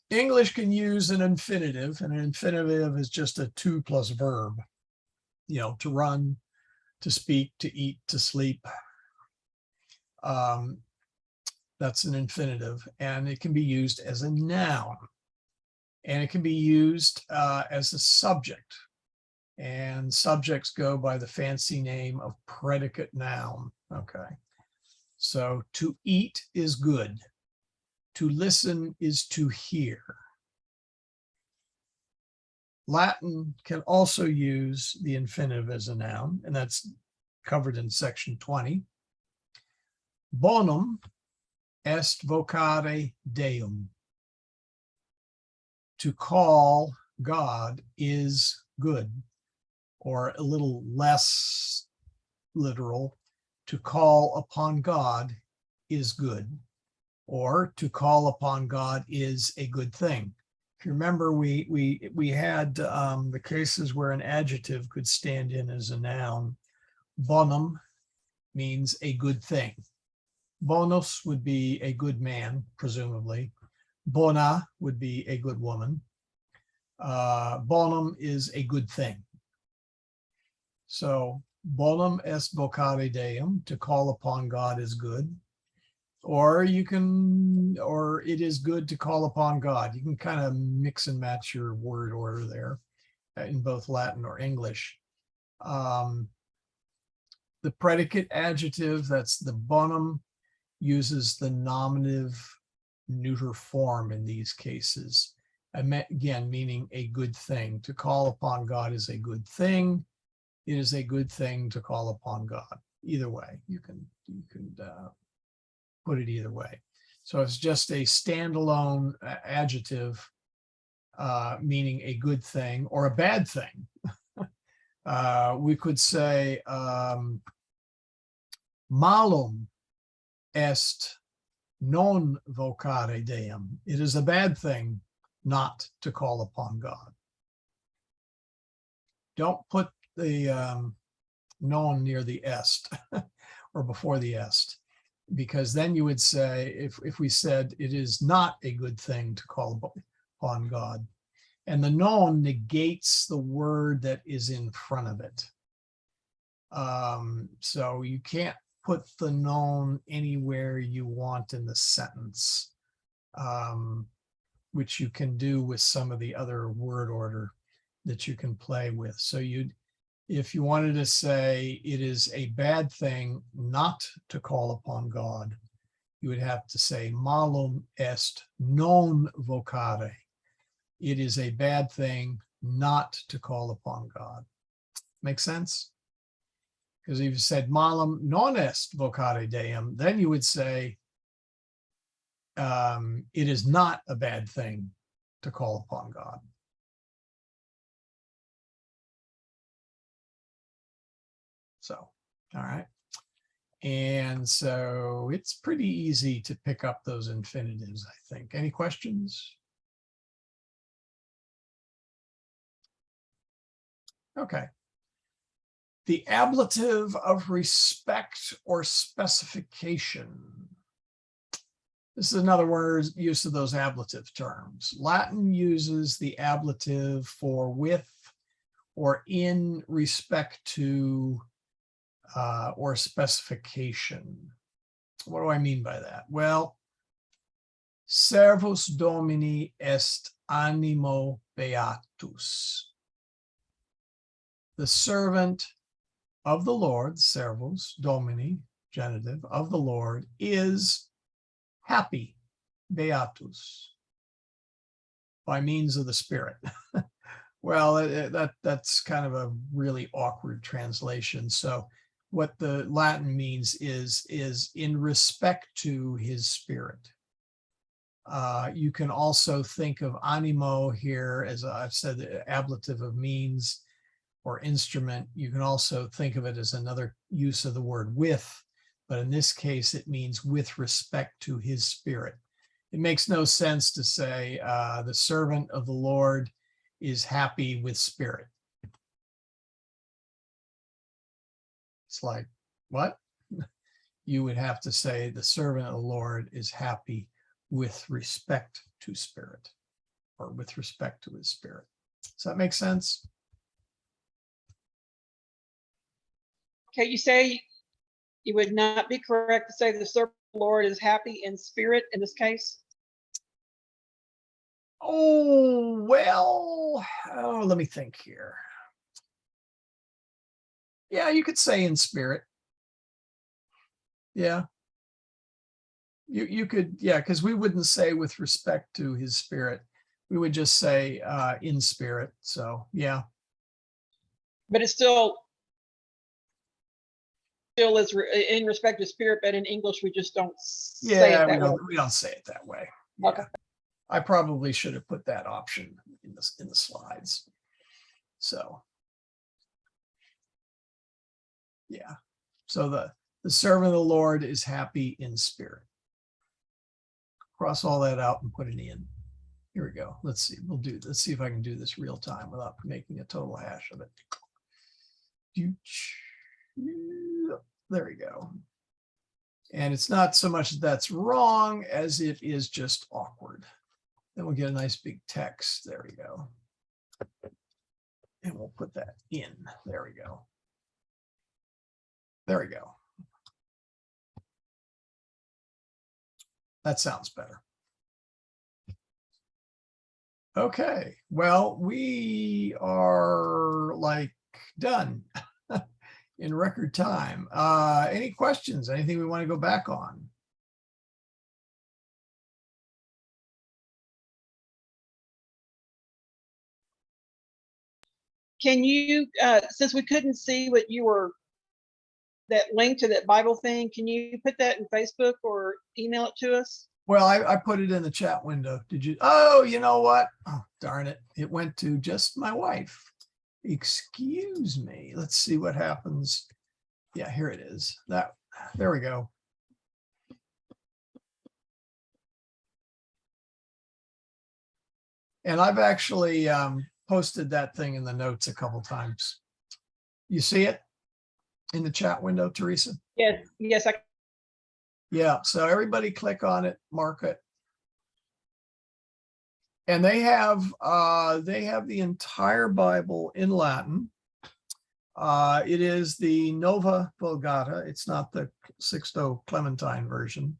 English can use an infinitive, and an infinitive is just a to plus verb, to run, to speak, to eat, to sleep. That's an infinitive, and it can be used as a noun, and it can be used as a subject. And subjects go by the fancy name of predicate noun. Okay. So to eat is good. To listen is to hear. Latin can also use the infinitive as a noun, and that's covered in section 20. Bonum est vocare Deum. To call God is good, or a little less literal, to call upon God is good, or to call upon God is a good thing. If you remember, we had the cases where an adjective could stand in as a noun. Bonum means a good thing. Bonus would be a good man, presumably. Bona would be a good woman. Bonum is a good thing. So bonum est vocare Deum, to call upon God is good. Or it is good to call upon God. You can kind of mix and match your word order there in both Latin or English. The predicate adjective, that's the bonum, uses the nominative neuter form in these cases. Again, meaning a good thing. To call upon God is a good thing. It is a good thing to call upon God. Either way, you can put it either way. So it's just a standalone adjective meaning a good thing or a bad thing. We could say malum est non vocare Deum. It is a bad thing not to call upon God. Don't put the non near the est or before the est, because then you would say, if we said it is not a good thing to call upon God, and the non negates the word that is in front of it. So you can't put the non anywhere you want in the sentence, which you can do with some of the other word order that you can play with. So if you wanted to say it is a bad thing not to call upon God, you would have to say malum est non vocare. It is a bad thing not to call upon God. Make sense? Because if you said malum non est vocare Deum, then you would say it is not a bad thing to call upon God. So, all right. And so it's pretty easy to pick up those infinitives, I think. Any questions? Okay. The ablative of respect or specification. This is another word use of those ablative terms. Latin uses the ablative for with or in respect to or specification. What do I mean by that? Well, servus Domini est animo beatus. The servant of the Lord, servus Domini, genitive, of the Lord, is happy, beatus, by means of the Spirit. Well, that's kind of a really awkward translation. So what the Latin means is in respect to his Spirit. You can also think of animo here, as I've said, the ablative of means or instrument. You can also think of it as another use of the word with, but in this case, it means with respect to his Spirit. It makes no sense to say the servant of the Lord is happy with Spirit. It's like, what? You would have to say the servant of the Lord is happy with respect to Spirit, or with respect to his Spirit. Does that make sense? Okay, you say it would not be correct to say the servant of the Lord is happy in spirit in this case? Oh, well, let me think here. Yeah, you could say in spirit. Yeah. You could, yeah, because we wouldn't say with respect to his spirit. We would just say in spirit. So yeah. But it's still is in respect to spirit, but in English we just don't say Yeah, it that way. we don't say it that way. Yeah. Okay. I probably should have put that option in the slides. So yeah. So the servant of the Lord is happy in spirit. Cross all that out and put it in. Here we go. Let's see. Let's see if I can do this real time without making a total hash of it. There we go. And it's not so much that's wrong as it is just awkward. Then we'll get a nice big text. There we go. And we'll put that in. There we go. There we go. That sounds better. Okay, well, we are like done in record time. Any questions? Anything we want to go back on? Can you, since we couldn't see what you were, that link to that Bible thing, can you put that in Facebook or email it to us? Well, I put it in the chat window. Did you? Oh, you know what? Oh, darn it. It went to just my wife. Excuse me. Let's see what happens. Yeah, here it is. There we go. And I've actually posted that thing in the notes a couple times. You see it in the chat window, Teresa? Yes, yes, Yeah, so everybody click on it, mark it. And they have the entire Bible in Latin. It is the Nova Vulgata. It's not the Sixto Clementine version,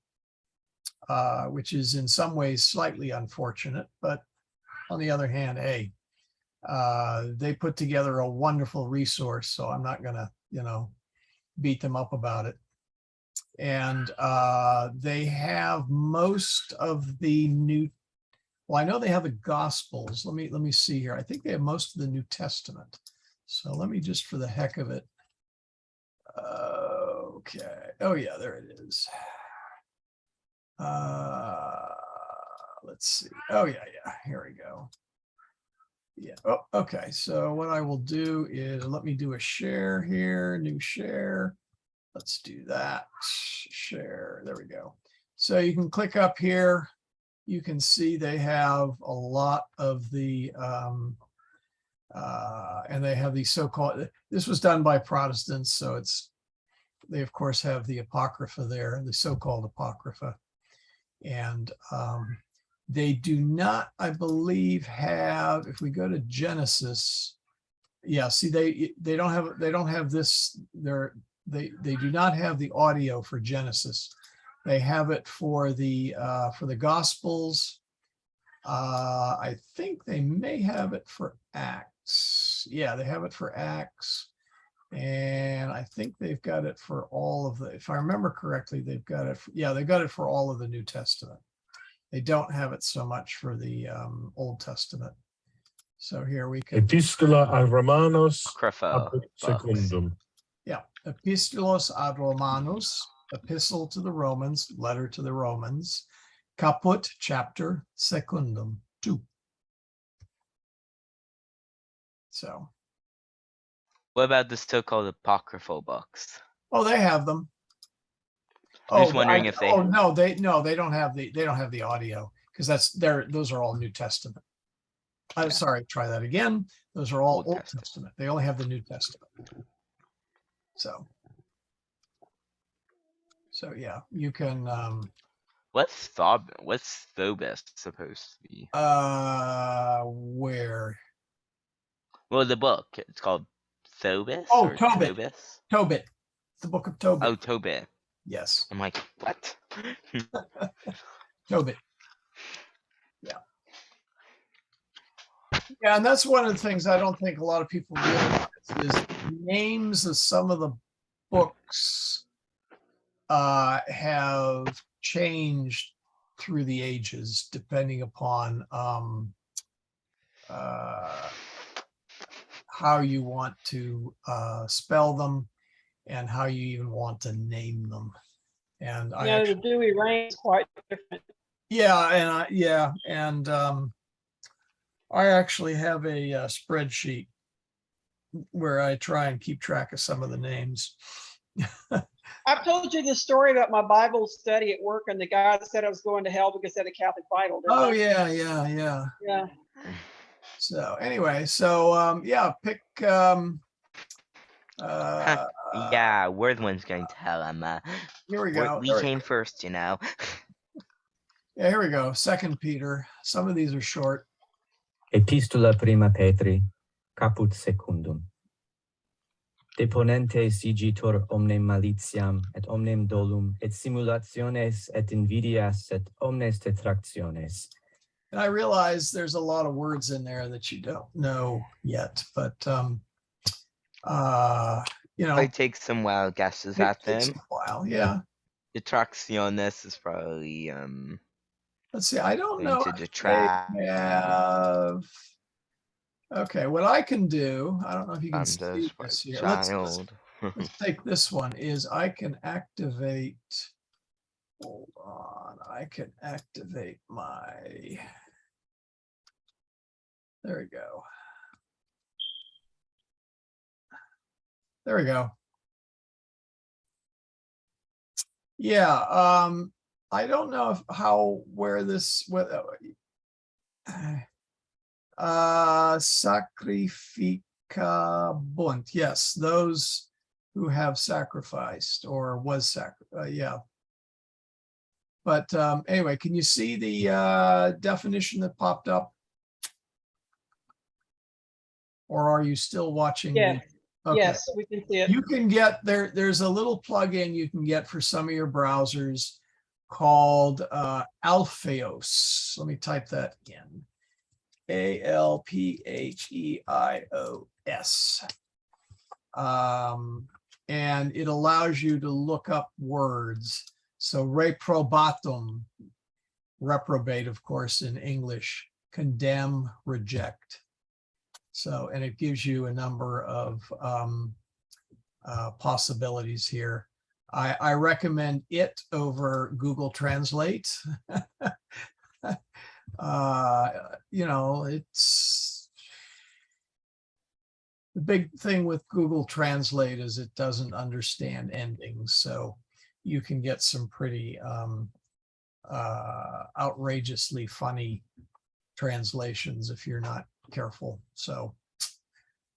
which is in some ways slightly unfortunate, but on the other hand, hey, they put together a wonderful resource, so I'm not gonna, beat them up about it. And they have most of the well, I know they have the Gospels. Let me see here. I think they have most of the New Testament. So let me just, for the heck of it. Okay. Oh yeah, there it is. Let's see. Oh yeah. Here we go. Yeah. Oh, okay. So what I will do is let me do a share here. New share. Let's do that. Share. There we go. So you can click up here. You can see they have a lot of the, and they have the so-called, this was done by Protestants. So they of course have the Apocrypha there, the so-called Apocrypha. And they do not, I believe, have, if we go to Genesis, yeah, see, they don't have this, they do not have the audio for Genesis. They have it for the Gospels. I think they may have it for Acts. Yeah, they have it for Acts. And I think they've got it for all of the, if I remember correctly, they've got it. Yeah, they've got it for all of the New Testament. They don't have it so much for the Old Testament. So here we can. Epistola ad Romanos Apocrypha apud books. secundum. Yeah, Epistolos ad Romanos, epistle to the Romans, letter to the Romans, caput chapter secundum 2. So. What about the so-called apocryphal books? Oh, they have them. I'm just wondering if they. Oh no, they don't have the audio, because those are all New Testament. I'm sorry, try that again. Those are all Old Testament. They only have the New Testament. So yeah, you can What's Phobos supposed to be? where? Well, the book, it's called Phobos. Oh, or Tobit. Phobos? Tobit. The book of Tobit. Oh, Tobit. Yes, I'm like, what? Tobit. Yeah. Yeah, and that's one of the things I don't think a lot of people realize is the names of some of the books have changed through the ages, depending upon how you want to spell them and how you even want to name them. And I Yeah, the actually, Dewey Rain is quite different. I actually have a spreadsheet where I try and keep track of some of the names. I've told you this story about my Bible study at work and the guy that said I was going to hell because I had a Catholic Bible. didn't Oh I? yeah. Yeah. So anyway, so yeah, pick Yeah, we're the ones going to hell, Emma. here we go. We came first, you know. Yeah, here we go. 2 Peter. Some of these are short. Epistola prima Petri, caput secundum. Deponente sigitur omnem malitiam, et omnem dolum, et simulationes, et invidias, et omnes detractiones. And I realize there's a lot of words in there that you don't know yet, but you know, I take some wild guesses it at takes them. a while. Yeah. Detractiones is probably Let's see. I don't going know. to if they detract. have. Okay, what I can do, I don't know if you can I'm see just this a here. child. Let's take this one, is I can activate, hold on, I can activate my, there we go. There we go. Yeah, I don't know if where this, sacrificabunt, yes, those who have sacrificed or was yeah. But anyway, can you see the definition that popped up? Or are you still watching? Yeah. Okay. Yes, we can see it. You can get there's a little plugin you can get for some of your browsers called Alpheos. Let me type that in. Alpheos. And it allows you to look up words. So reprobatum, reprobate, of course, in English, condemn, reject. So, and it gives you a number of possibilities here. I recommend it over Google Translate. You know, it's the big thing with Google Translate is it doesn't understand endings. So you can get some pretty outrageously funny translations if you're not careful. So,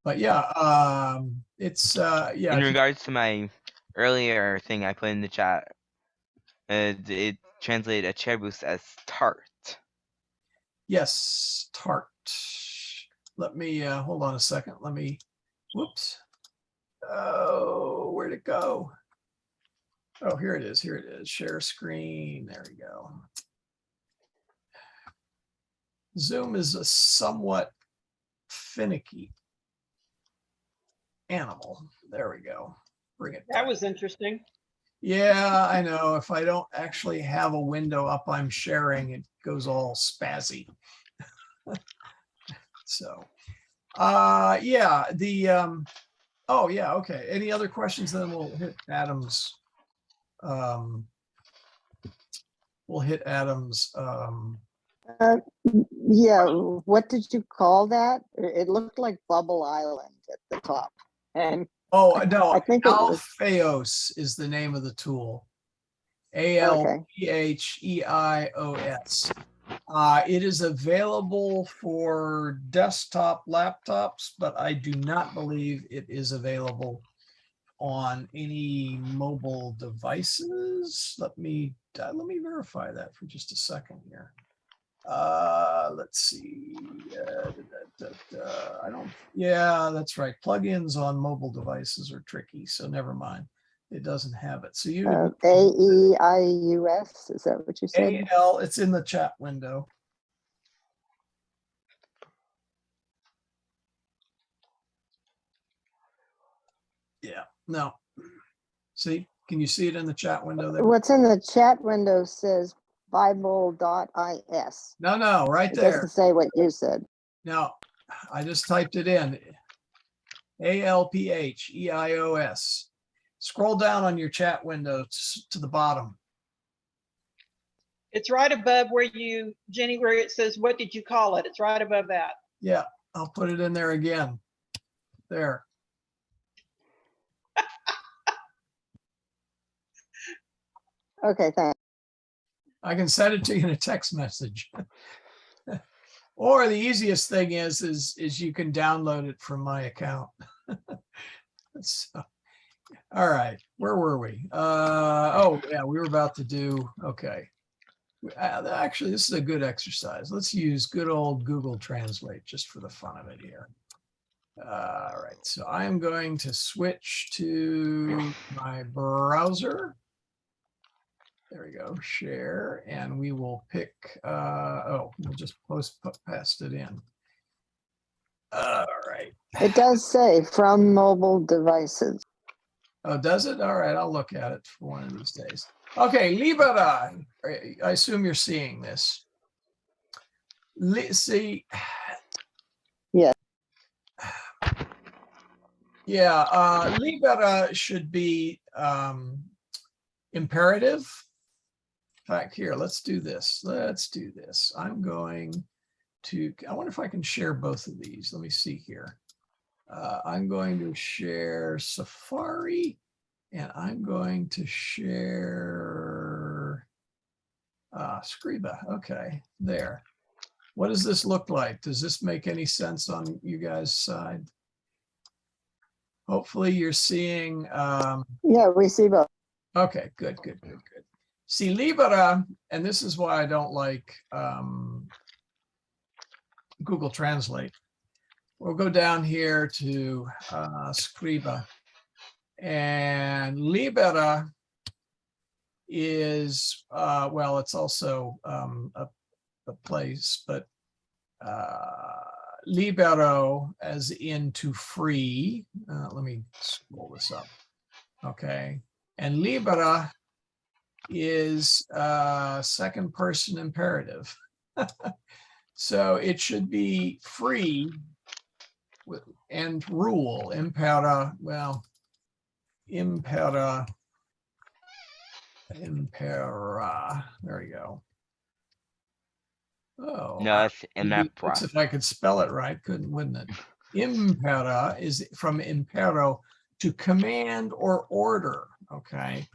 but yeah, it's yeah. In regards to my earlier thing I put in the chat, it translated aceribus as tart. Yes, tart. Let me hold on a second. Let me, whoops. Oh, where'd it go? Oh, here it is. Here it is. Share screen. There we go. Zoom is a somewhat finicky animal. There we go. Bring it That down. was interesting. Yeah, I know. If I don't actually have a window up, I'm sharing, it goes all spazzy. So, yeah, oh yeah, okay. Any other questions? Then we'll hit Adam's. We'll hit Adam's. Yeah, what did you call that? It looked like Bubble Island at the top. And Oh no, I think it was Alpheos is the name of the tool. okay. Alpheos. It is available for desktop laptops, but I do not believe it is available on any mobile devices. Let me verify that for just a second here. Let's see. I don't. Yeah, that's right. Plugins on mobile devices are tricky, so never mind. it doesn't have it. So you AEIUS, is that what you said? AL, it's in the chat window. Yeah, no. See, can you see it in the chat window there? What's in the chat window says Bible.is. No, right It there. doesn't say what you said. No, I just typed it in. ALPHEIOS. Scroll down on your chat window to the bottom. It's right above where you, Jenny, where it says, what did you call it? It's right above that. Yeah, I'll put it in there again. There. Okay, thanks. I can send it to you in a text message. Or the easiest thing is you can download it from my account. So, all right, where were we? Oh yeah, we were about to do, okay. Actually, this is a good exercise. Let's use good old Google Translate just for the fun of it here. All right, so I'm going to switch to my browser. There we go, share, and we will pick, we'll just paste it in. All right. It does say from mobile devices. Oh, does it? All right, I'll look at it for one of these days. Okay, libera. I assume you're seeing this. See. Yes. Yeah, libera should be imperative. In fact, here, let's do this. Let's do this. I'm going to, I wonder if I can share both of these. Let me see here. I'm going to share Safari, and I'm going to share Scriba. Okay, there. What does this look like? Does this make any sense on you guys' side? Hopefully you're seeing. Yeah, we see both. Okay, good. See, libera, and this is why I don't like Google Translate. We'll go down here to Scriba, and libera is, well, it's also a place, but libero as in to free. Let me scroll this up. Okay, and libera is second person imperative. So it should be free and rule, impera, well, impera, there we go. Oh, No, it's maybe Imepra. if I could spell it right, wouldn't it? Impera is from impero, to command or order, okay?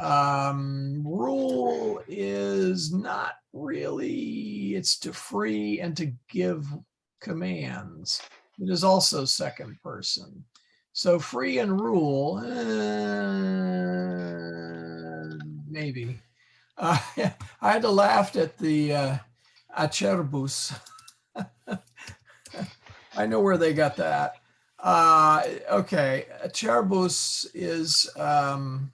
Rule is not really, it's to free and to give commands. It is also second person. So free and rule, maybe. I had to laugh at the acerbus. I know where they got that. Okay, acerbus is from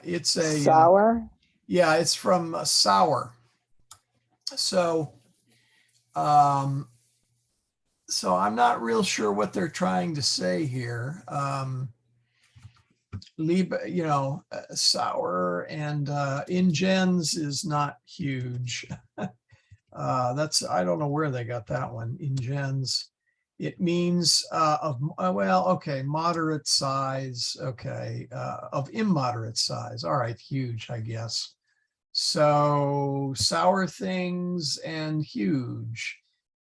it's a Sour. Yeah, it's from sour. So so I'm not real sure what they're trying to say here. Sour, and ingens is not huge. That's, I don't know where they got that one. Ingens. It means moderate size. Okay, of immoderate size. All right, huge, I guess. So sour things and huge,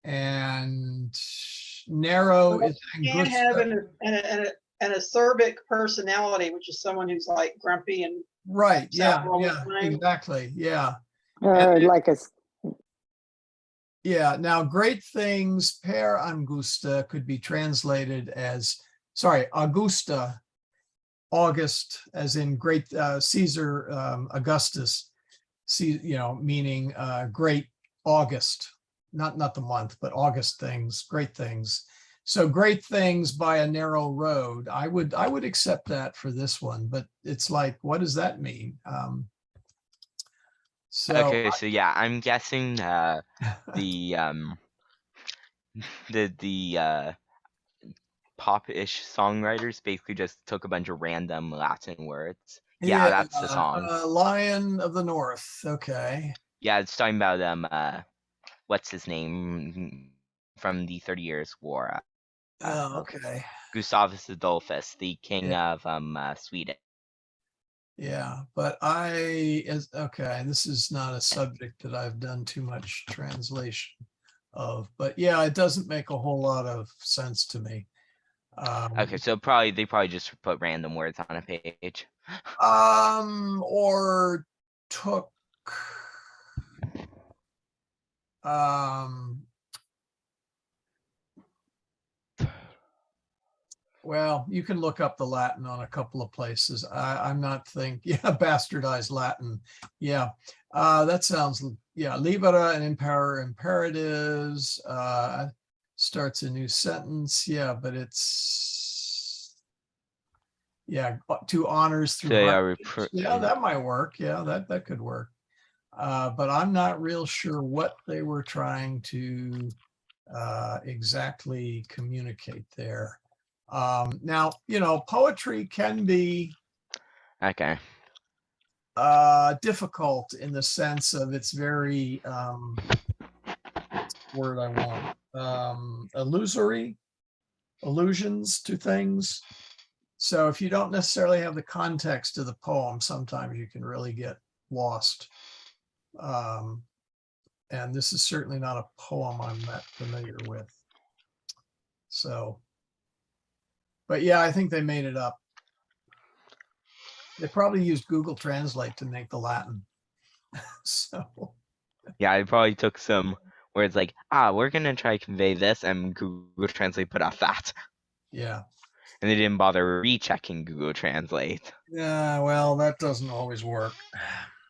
and narrow is You can have angusta. an acerbic personality, which is someone who's like grumpy and Right. Yeah. sour all the Yeah. time. Exactly. Yeah. Or like a Yeah. Now, great things per angusta could be translated as, sorry, Augusta, August, as in great Caesar Augustus, meaning great August. not the month, but August things, great things. So great things by a narrow road. I would accept that for this one, but it's like, what does that mean? So Okay, so yeah, I'm guessing the the pop-ish songwriters basically just took a bunch of random Latin words. Yeah, that's the song. Lion of the North. Okay. Yeah, it's talking about what's his name from the 30 Years War? Oh, okay. Gustavus Adolphus, the king Yeah. of Sweden. Yeah, but okay, this is not a subject that I've done too much translation of, but yeah, it doesn't make a whole lot of sense to me. Okay, so they probably just put random words on a page. Or took well, you can look up the Latin on a couple of places. I'm not yeah, bastardized Latin. Yeah, that sounds, yeah, libera and imperatives, starts a new sentence. Yeah, but it's, yeah, to honors through So yeah, hardships. Yeah, that might work. Yeah, that could work. But I'm not real sure what they were trying to exactly communicate there. Now, poetry can be okay. difficult in the sense of it's very word I want, illusory, allusions to things. So if you don't necessarily have the context of the poem, sometimes you can really get lost. And this is certainly not a poem I'm that familiar with. So, but yeah, I think they made it up. They probably used Google Translate to make the Latin. So, Yeah, I probably took some words like, we're gonna try to convey this, and Google Translate put out that. yeah. And they didn't bother rechecking Google Translate. Yeah, well, that doesn't always work.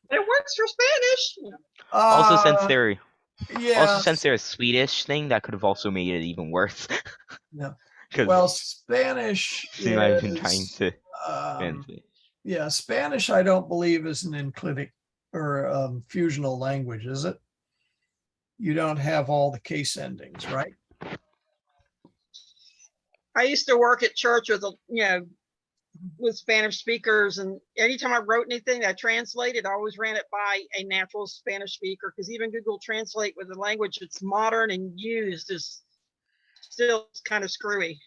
It works for Spanish. Also, since they're yeah, a Swedish thing, that could have also made it even worse. yeah. Because Well, Spanish you might have been trying is, to um, translate. yeah, Spanish, I don't believe is an enclitic or fusional language, is it? You don't have all the case endings, right? I used to work at church with, with Spanish speakers, and anytime I wrote anything I translated, I always ran it by a natural Spanish speaker, because even Google Translate with a language that's modern and used is still kind of screwy.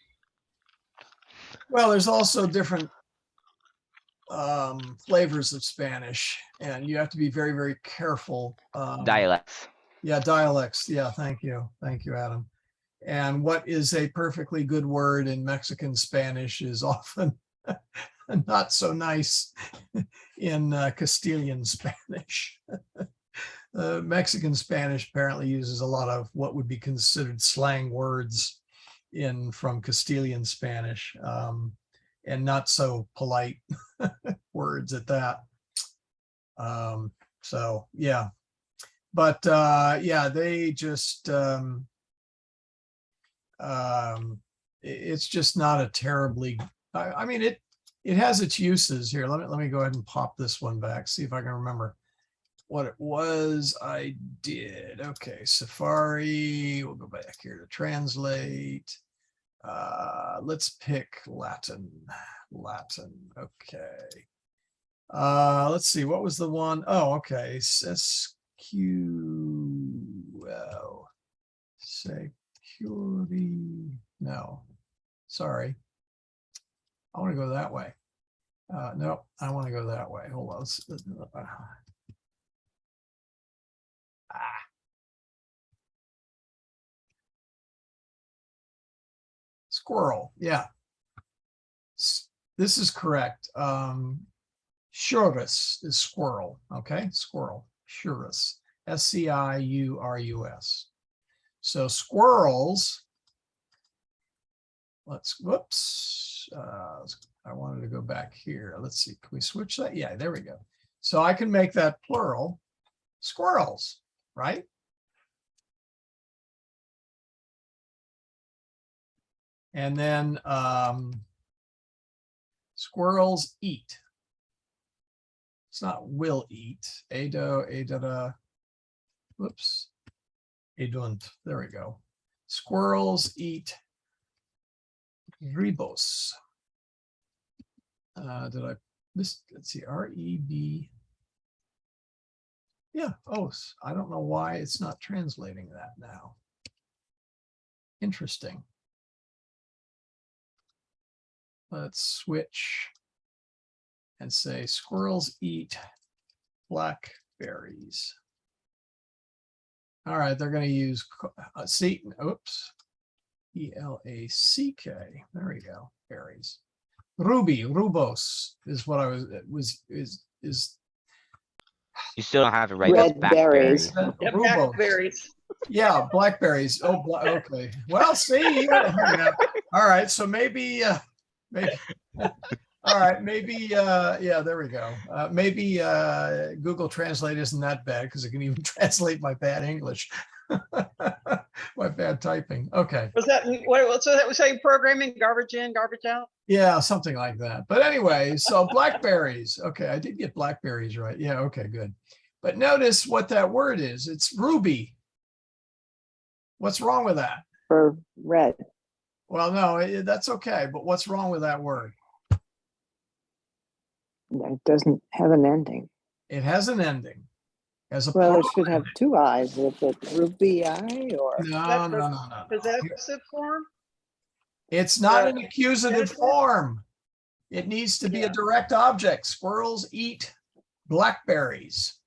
Well, there's also different flavors of Spanish, and you have to be very, very careful. Dialects. Yeah, dialects. Yeah, thank you. Thank you, Adam. And what is a perfectly good word in Mexican Spanish is often not so nice in Castilian Spanish. Mexican Spanish apparently uses a lot of what would be considered slang words from Castilian Spanish, and not so polite words at that. So yeah, but yeah, they just it's just not a terribly, I mean, it has its uses here. Let me go ahead and pop this one back, see if I can remember what it was I did. Okay, Safari, we'll go back here to translate. Let's pick Latin. Okay. Let's see, what was the one? Oh, okay. SQL. Security. No, sorry. I want to go that way. No, I want to go that way. Hold on. Squirrel. Yeah. This is correct. Churus is squirrel. Okay. Squirrel. Churus. SCIURUS. So squirrels. Whoops. I wanted to go back here. Let's see. Can we switch that? Yeah, there we go. So I can make that plural. Squirrels, right? And then squirrels eat. It's not will eat. Edo, edada. Whoops. Edunt. There we go. Squirrels eat ribos. Did I miss? Let's see. R-E-B. Yeah. Oh, I don't know why it's not translating that now. Interesting. Let's switch and say squirrels eat blackberries. All right, they're going to use C. Oops. E-L-A-C-K. There we go. Berries. Ruby, rubos is what I was is You still don't have it right. Red It's blackberries. berries. Yep, rubos. blackberries. Yeah, blackberries. Oh, okay. Well, see, yeah. All right. So maybe, maybe. All right, maybe. Yeah, there we go. Maybe Google Translate isn't that bad because it can even translate my bad English, my bad typing. Okay. Was that what? So that was saying programming, garbage in, garbage out. Yeah, something like that. But anyway, so blackberries. Okay, I did get blackberries right. Yeah. Okay, good. But notice what that word is. It's ruby. What's wrong with that? For red. Well, no, that's okay. But what's wrong with that word? It doesn't have an ending. It has an ending. As a Well, it plural should have ending. two eyes. Is it ruby eye or? No, no, no, no. Possessive form. It's not an Uh, accusative genitive? form. It needs to be a Yeah. direct object. Squirrels eat blackberries.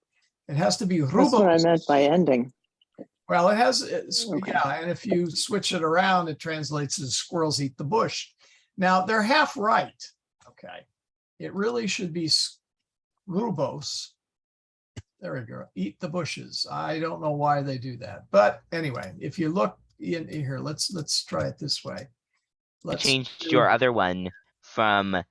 It has to be That's what I rubos. meant by ending. Well, it has, Okay. yeah, and if you switch it around, it translates as squirrels eat the bush. Now, they're half right, okay? It really should be rubos. There we go, eat the bushes. I don't know why they do that, but anyway, if you look in here, let's try it this way. You Let's changed do- your other one from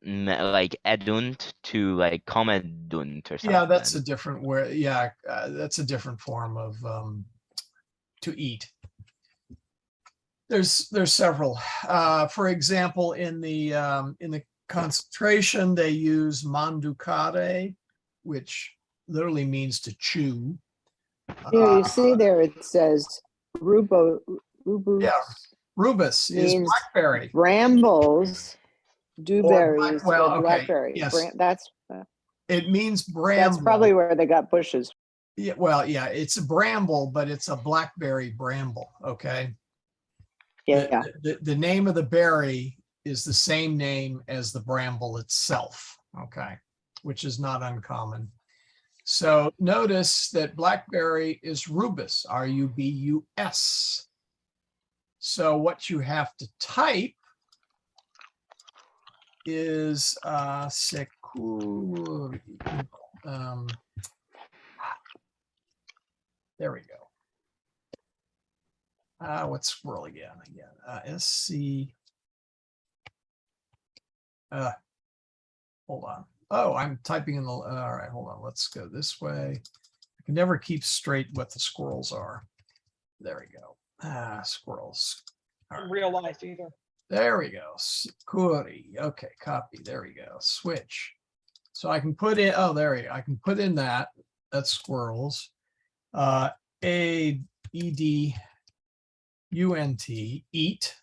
like edunt to like comedunt or something. Yeah, that's a different word. Yeah, that's a different form of to eat. There's several. For example, in the concentration, they use manducare, which literally means to chew. Here, you see there, it says rubus. Yeah, rubus is Means blackberry. brambles, Or dewberries, well, okay, blackberries. yes. That's It means bramble. probably where they got bushes. Yeah, well, yeah, it's a bramble, but it's a blackberry bramble. Okay. Yeah. The name of the berry is the same name as the bramble itself. Okay, which is not uncommon. So notice that blackberry is rubus, R-U-B-U-S. So what you have to type is secur. There we go. What's squirrel again? S-C. Hold on. Oh, I'm typing in the, all right, hold on. Let's go this way. I can never keep straight what the squirrels are. There we go. Squirrels. All right. Real life either. There we go. Securi. Okay, copy. There we go. Switch. So I can put in, oh, there we go. I can put in that. That's squirrels. A-E-D-U-N-T, eat.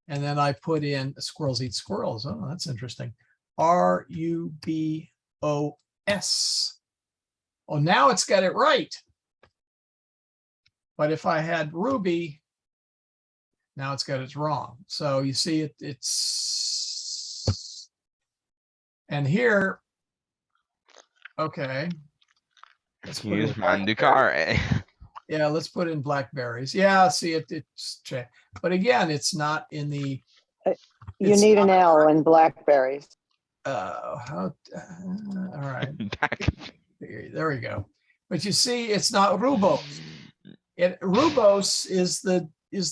And then I put in squirrels eat squirrels. Oh, that's interesting. R-U-B-O-S. Oh, now it's got it right. But if I had Ruby, now it's got it wrong. So you see it's, and here, okay. Let's put Use in blackberry. manducare. Yeah, let's put in blackberries. Yeah, see it's, but again, it's not in the, You It's need an not L in blackberries. all right, Back. there we go. But you see, it's not rubos. Rubos is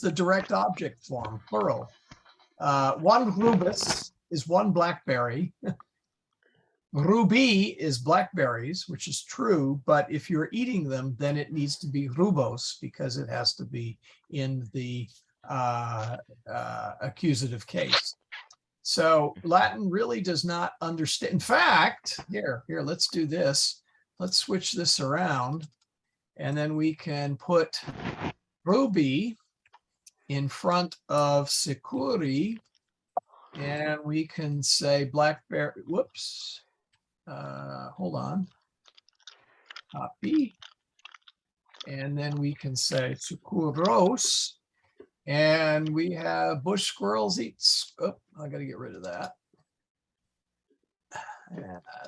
the direct object form, plural. One rubus is one blackberry. Ruby is blackberries, which is true, but if you're eating them, then it needs to be rubos because it has to be in the accusative case. So Latin really does not understand. In fact, here, let's do this. Let's switch this around, and then we can put Ruby in front of Sicuri, and we can say Blackberry. Whoops. Hold on. Copy. And then we can say Sicuros. And we have bush squirrels eat. Oh, I got to get rid of that.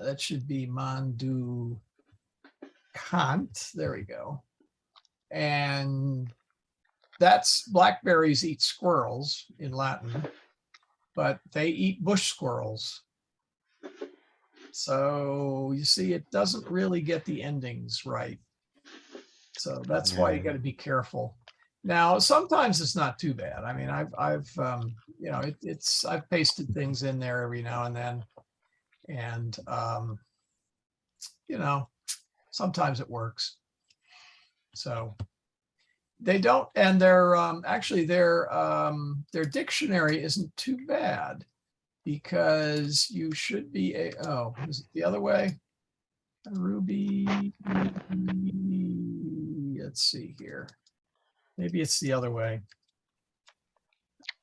That should be Mandu Kant. There we go. And that's blackberries eat squirrels in Latin, but they eat bush squirrels. So you see, it doesn't really get the endings right. So that's why you got to be careful. Now, sometimes it's not too bad. I mean, I've you know, I've pasted things in there every now and then, and you know, sometimes it works. So they don't, and their actually their dictionary isn't too bad, because you should be oh, is it the other way? Ruby, let's see here. Maybe it's the other way.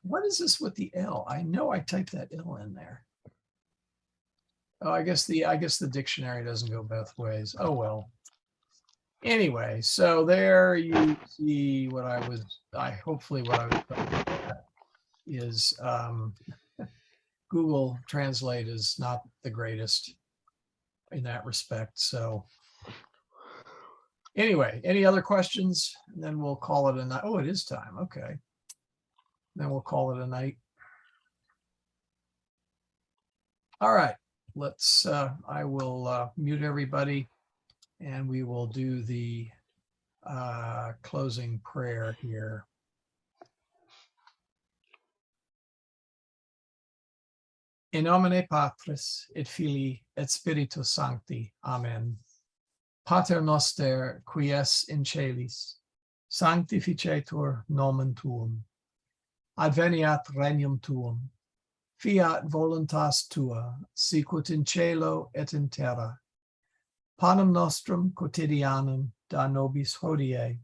What is this with the L? I know I typed that L in there. Oh, I guess the dictionary doesn't go both ways. Oh well. Anyway, so there you see what hopefully what I was talking about is Google Translate is not the greatest in that respect. So anyway, any other questions? And then we'll call it a night. Oh, it is time. Okay. Then we'll call it a night. All right. Let's, I will mute everybody, and we will do the closing prayer here. In nomine Patris et Filii et Spiritus Sancti. Amen. Pater noster, qui es in celis, sanctificetur nomen tuum. Adveniat regnum tuum. Fiat voluntas tua, sicut in cielo et in terra. Panem nostrum quotidianum da nobis hodie,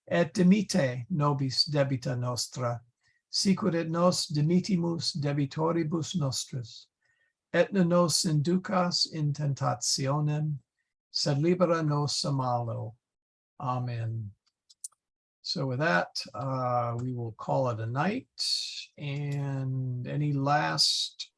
et dimite nobis debita nostra, sicut et nos dimitimus debitoribus nostris, et ne nos inducas in tentationem, sed libera nos a malo. Amen. So with that, we will call it a night. And any last